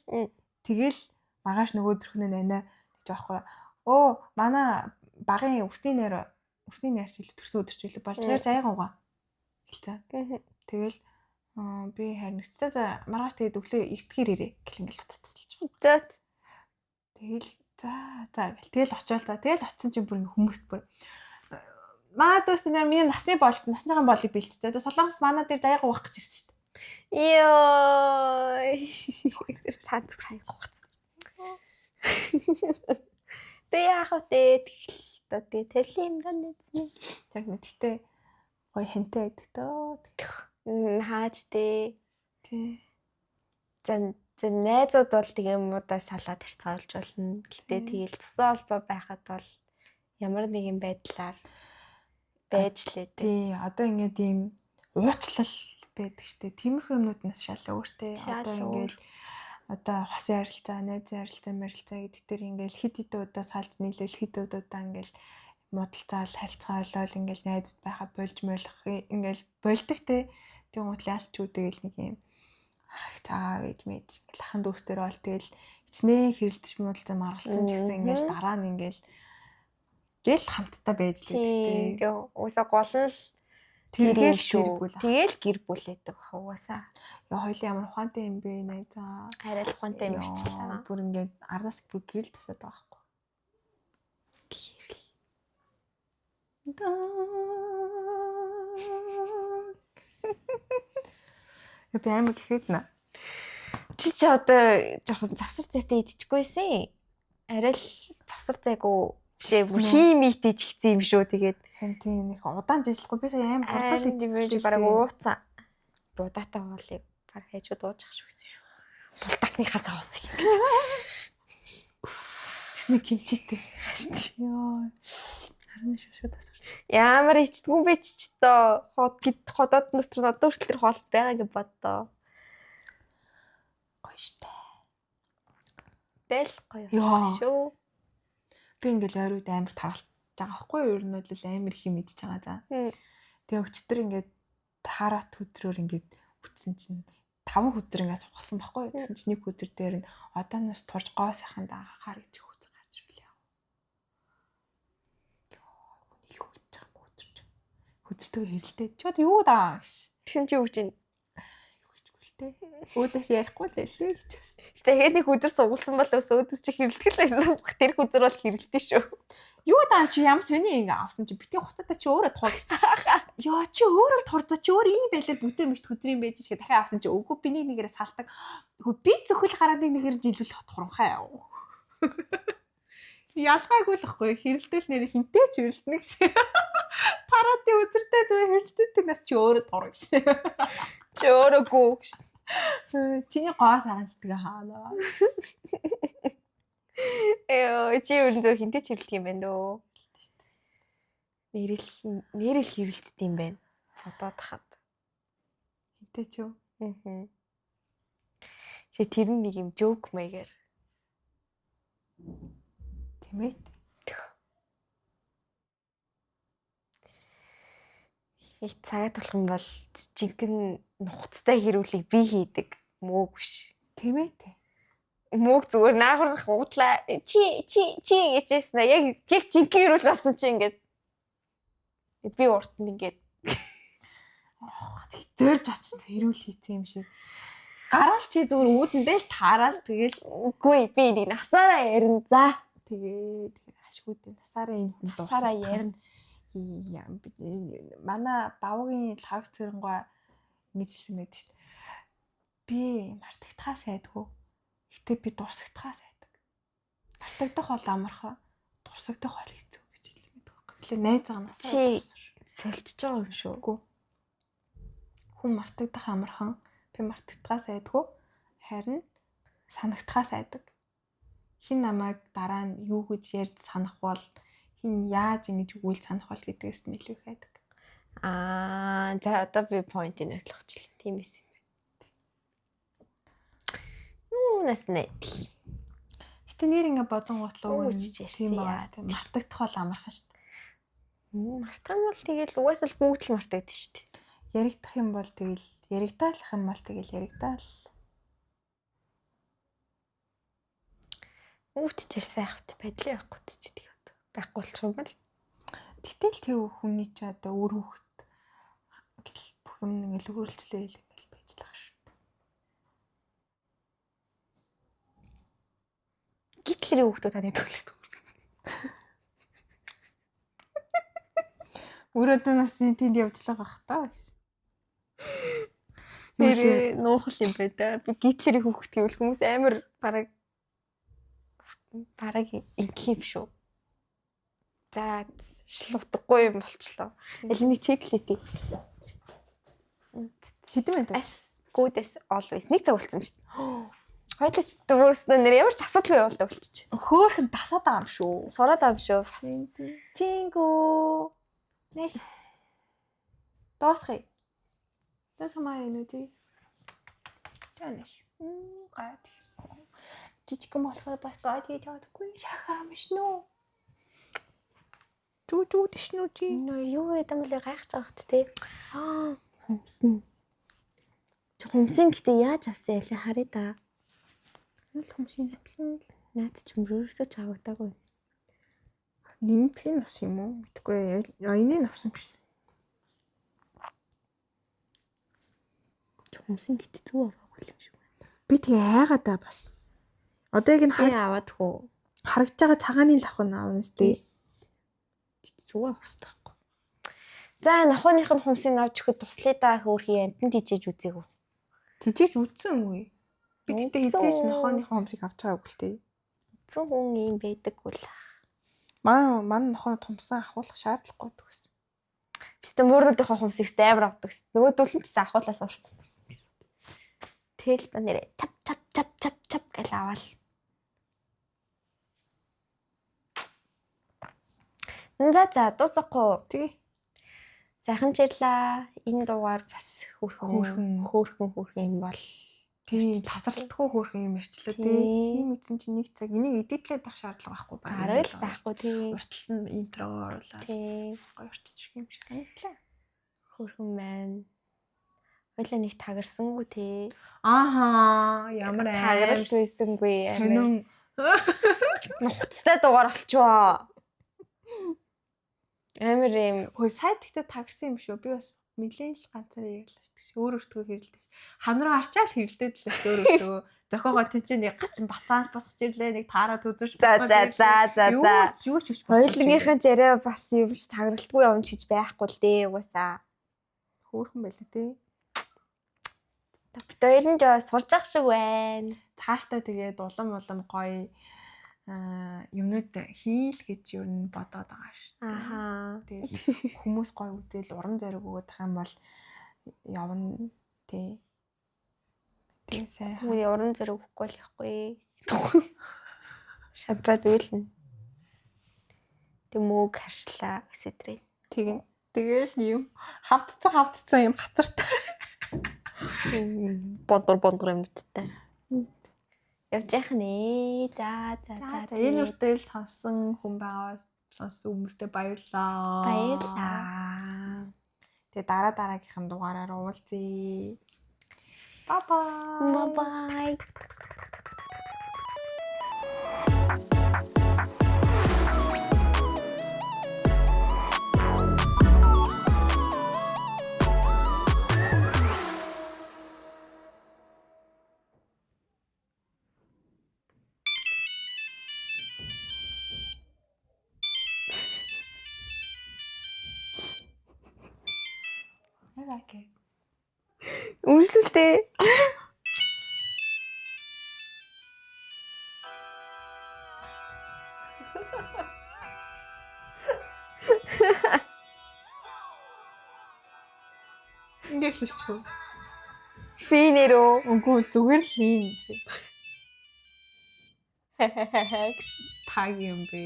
тэгэл маргааш нөгөө төрхнөө нанаа гэж аахгүй. Манай багын өсний найрч хэл төрсөн өдөрч хэл болж гэр заяагаагаа хэлцээ. Тэгэл би харин за маргааш тэгээд өглөө эртгээр ирээ гэл ингээд утасалж байгаа. Тэгэл тэгэл очиол за тэгэл очисон чинь бүр ингээ хүмүүст бүр маа дүүс нэр миний насныхан болыг бэлтцээ. Солонгос манай дээр даяга уах гэж ирсэн шүү дээ. Тэр цаа зүг хаяг угацсан. Тэ яах вэ тэгэл тэлийн даа нэзмэ. Тэр мэдтэй гоё хэнтэй байдаг тоо. Хааж дээ. Тий. За найзууд бол тэгээ муудаа салаад харьцуулж болно. Гэтэ тэгэл цусан холбоо байхад бол ямар нэгэн байдлаар байж лээ. Тий, одоо ингээд ийм уучлал байдаг штэ. Тиймэрхүү юмнууднаас шал өөртэй. Одоо ингээд хос ярилцаа, найзын ярилцаа гэдэг дээр ингээд хит удаа салж нийлээл хит удаа ингээд муудалцаал харилцаа болол ингээд найзууд байхад болж молох ингээд болдог те. Тийм утлаалч үү тэгэл нэг юм цаа гэж мэдж лахан дүүстэр бол тэгэл ичнээ хэрэлдэж муудалцаа маргалцсан ч гэсэн ингээд дараа нь ингээд гэл хамтдаа байж лээ. Тэгээ уусаа гол нь тэгэл шүү. Тэгэл гэр бүлээдэг баха уусаа. Хоёлын ямар ухаантай юм бэ найзаа. Арай л ухаантай юм ирчлээ. Бүр ингээд ардаас бүр гэрэл тусаад байгаа байхгүй. Би амар гэхэд нэ. Чи одоо жоохон завсар цайтай идчихгүйсэн. Арай л завсар цайгүй бишээ бүр химит ичгцэн юм шүү. Тэгээд тийм нэг удаан жилгүй би сая амар бодол идчихсэн. Бараг ууцсан. Будаатай хоолыг баг хайжууд уучих шүү гэсэн шүү. Булдахныхаас авсан юм. Нэг кимчитэй. Яа. Харин шушуу тасгар. Ямар ичдэггүй бэ ч тоо ходоод дотор одоо хүртэл хоол байгаа гэж боддоо. Гоё штэ. Тэл гоё шүү. Би ингээл ойрууд амар таралж байгаа байхгүй юу? Ер нь бол амар их юм идчихэж байгаа за. Тэгээ өчтөр ингээд таарат хөдрөөр ингээд үтсэн чинь 5 хөдөр ингээд сухсан байхгүй юу? Тэгсэн чинь нэг хөдөр дээр нь одооноос турж гоо сайхан даахаар гэж хөц гарч ирлээ. Юу гэж байгаа хөдөрч. Хөдөртөө хэрэлдээ. Чод юу даа гэж. Тэгсэн чи юу гэж юм? Өөдөөс ярихгүй л хэлээ гэж байна. Тэгээд нэг өдөр сугалсан бол өөдөөс чи хэрэлдэх л байсан. Тэр өдөр бол хэрэлдэн шүү. Юу даа чи ямар сони ингэ авсан чи битгий хуцаатай чи өөрөө тур гэж. Яа чи өөрөө турзаа чи өөр ийм байлаа бүтэн мэгт хөдрийн байж чи дахиад авсан чи үгүй би нэгээрээ салдаг. Үгүй би зөвхөл гараад нэгээр жилүүлэх турамхаа яа. Ялгаагүй л ихгүй хэрэлдэл нэр хинтэй ч хэрэлдэнэ гэж. Тараатын үзэртэй зүгээр хэрэлддэг нас чи өөрөө тур гэж. Чи өөрөө гүү гэж. Чиний гоо саганчдаг хаана. Чи ер нь зөв хинтэй ч хэрэлдэг юм байна дөө. Нэрэл хэрэлддэг юм байна. Бодоод хаад. Хинтэй ч юу? Тэгээ тэр нь нэг юм жоок маягаар. Тэмээ. Их цагаат болох юм бол жинхэнэ нухацтай хэрүүлийг би хийдэг. Мөөг биш. Тэмээ те. Мөөг зүгээр наагуурх уудлаа. Чи гэжсэн. Яг жинхэнэ хэрүүл болсон чи ингээд би урт нь ингээд зөрж очсон хэрүүл хийцэн юм шиг. Гараал чи зүгээр уудэндээ л таараал тэгэл үгүй би нэг насаараа ярина за. Тэгээд ашгүй дээ насаараа энэ хүн насаараа ярина. Манай бавгийн лагц цэрэнгуй мэдсэн байдаг шүү дээ. Би мартагдхаа сайдгүй. Гэтэ би дурсагдхаа сайдаг. Мартагдах бол амархан, дурсагдах бол хэцүү гэж хэлсэн байдаг байхгүй. Эхлээ найз заанаас чи сольж байгаа юм шүү. Үгүй. Хүн мартагдах амархан, би мартагдхаа сайдгүй. Харин санагдхаа сайдаг. Хин намайг дараа нь юу гэж ярьж санах бол хин яаж ингэж өгөөл санах бол гэдгээс нь илүү их байдаг. За одоо би point-ийг ойлгочихлоо. Тийм эс юм байна. Нас найдал. Гэтэ нэр ингэ бодон готлоо тийм баа. Мартагдах бол амархан шүү дээ. Мартах юм бол тэгэл угаасаа л бүгд л мартагддаг шүү дээ. Яригдах юм бол тэгэл яригдаалах юм бол тэгэл яригдаал. Өвчтөр сайхт байдлаа байхгүй ч гэдэг юм. Байхгүй болчих юм бол. Гэтэл тэр хүний ч одоо өөр хүүхэд гэл бүх юм нэг л өрүүлчлээ ингээл байж л байгаа шүү дээ. Гитлерийн хүүхдүүд таны төлөв. Өөрөө нас тэнд явжлаа гах таа гэсэн. Нэр нуухал юм байна да. Би гитлерийн хүүхд гэвэл хүмүүс амар бараг ингэх юм шүү. За шлутггүй юм болчлоо. Элэний чеклэтий. Хэдэн минут? Гүүдээс always нэг цаг болсон юм шүү дээ. Хоёулаа ч дүүснэ нэр ямар ч асуудалгүй явуулдаг болчих. Хөөхөн тасаад байгаа юм шүү. Сураад байгаа юм шүү. Тингүү. Нэш. Доосхий. Доосмаа энэтэй. Танаш. Гад. Жижиг юм болохоор батгаа тийдэггүй шахаа мишнүү. Түү дэшнүү чи. Нөө юу гэдэг юм бэ гайхаж байгаа хөт те. Хүмсэн. Хүмсэн гэдэг яаж авсан ялаа харъя да. Хүмсэн хэвлэн наад ч мөрөөсөө чавагдаагүй. Нэмтлийн авсан юм уу? Мэдгүй. Энийг авсан биш. Хүмсэн гэдэг зүг аваагүй юм шиг байна. Би тэгээ айгаа да бас. Одоо яг энэ аваад хөө. харагдж байгаа цагааны лавх нь аавна сте. Зүг авах хэрэгтэй байхгүй. За нохооных нь хумсыг авч өгөхөд туслая да хөөрхий амтан тийжээж үзээгүү. Тижээж үдсэн үгүй. Би тэгтээ Үзсэн. хизээч нохооныхоо хумсыг авч байгаагүй л дээ. Зүүн хүн юм байдаг үл. Манай нохоо тумсан ахуулах шаардлагагүй гэсэн. Бистэ муурнуудынхоо хумсыг амар авдаг. Нөгөөдөл нь ч гэсэн ахуулаас уурсан. Тэгэл та нэрээ чап гэл аваал. За дуусахгүй. Тэгээ Сайхан чирлээ. Энэ дугаар бас хөөрхөн юм бол. тийм тасралтгүй хөөрхөн юм ярьчлаа тий. Ийм ийцэн чи нэг цаг энийг эдитлээд авах шаардлага байхгүй байна. Арай л байхгүй тий. Урталсан интрогоо оруулаад Тий. гоё урталчих юм шиг санагдлаа. Хөөрхөн байна. Хойлоо нэг тагарсангүй тий. Ааха ямар Тагаралт үйсэнгүй. сонин Нухацтай дугаар болчихвоо. Амар юм. хөөе сайд ихтэй тагарсан юм шүү. Би бас нэлээд л ганцаараа ярьлаа шүү. Өөр өөртөө хэрэлдэж. Ханараа арчаал хэрэлдээд л өөр өөртөө. Зохиогоо тэнцээ нэг гачин бацаанч босгож ирлээ. Нэг таараа төзөж. За. Юу ч үуч Хоёулынхын жараа бас юм ш тагаралтгүй юм ч гэж байхгүй л дээ угаасаа. хөөрхөн байлаа тий. Бид хоёр нь жоо сурж ах шиг байна. Цаашдаа тэгээд улам гоё юмнууд хийл гэж юу н бодоод байгаа шүү. Ахаа. Тэгээд хүмүүс гоё үзэл уран зориг өгөх юм бол явна тий. Тэгээ сайн. Хүний уран зориг өгөхгүй л явахгүй. Шадраад үйлнэ. Тэг мөөг харшлаа гэсэдрээ. Тэгэл юм хавдцсан юм хацартай. Бондор юм дуттай. Явж яах нэ. За. Энэ үртэл сонсон хүн байгаа сонссон хүмүүстээ баярлалаа. Тэгээ дараагийнхын дугаараар уулзъя. Bye. Okay. Үргэлжлүүлтэй. Ингээд л чив. Финерөө. Үгүй зүгээр л юм гэсэн. Таг юм бэ.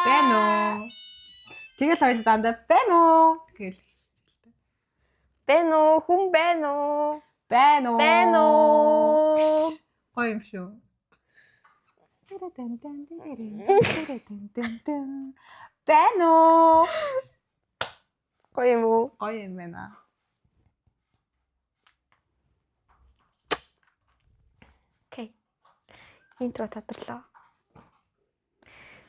Бэнэ. Тэгэл хоёул дандаа бэнэ гэж хэлчихлээ. Бэнэ хүн бэнэ. Бэнэ. Гоё юм шүү. Бэнэ. Гоё юм уу? Гоё юм байна. Окей. Интро тодорлоо.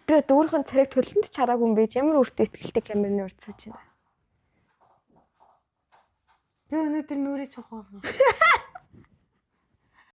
Би өөрийнхөө царайг төлөнд чараагүй юм байж ямар өөртөө ихтэй камерны урд сууж байна. Би өнөөдөр нүрээ цохоо.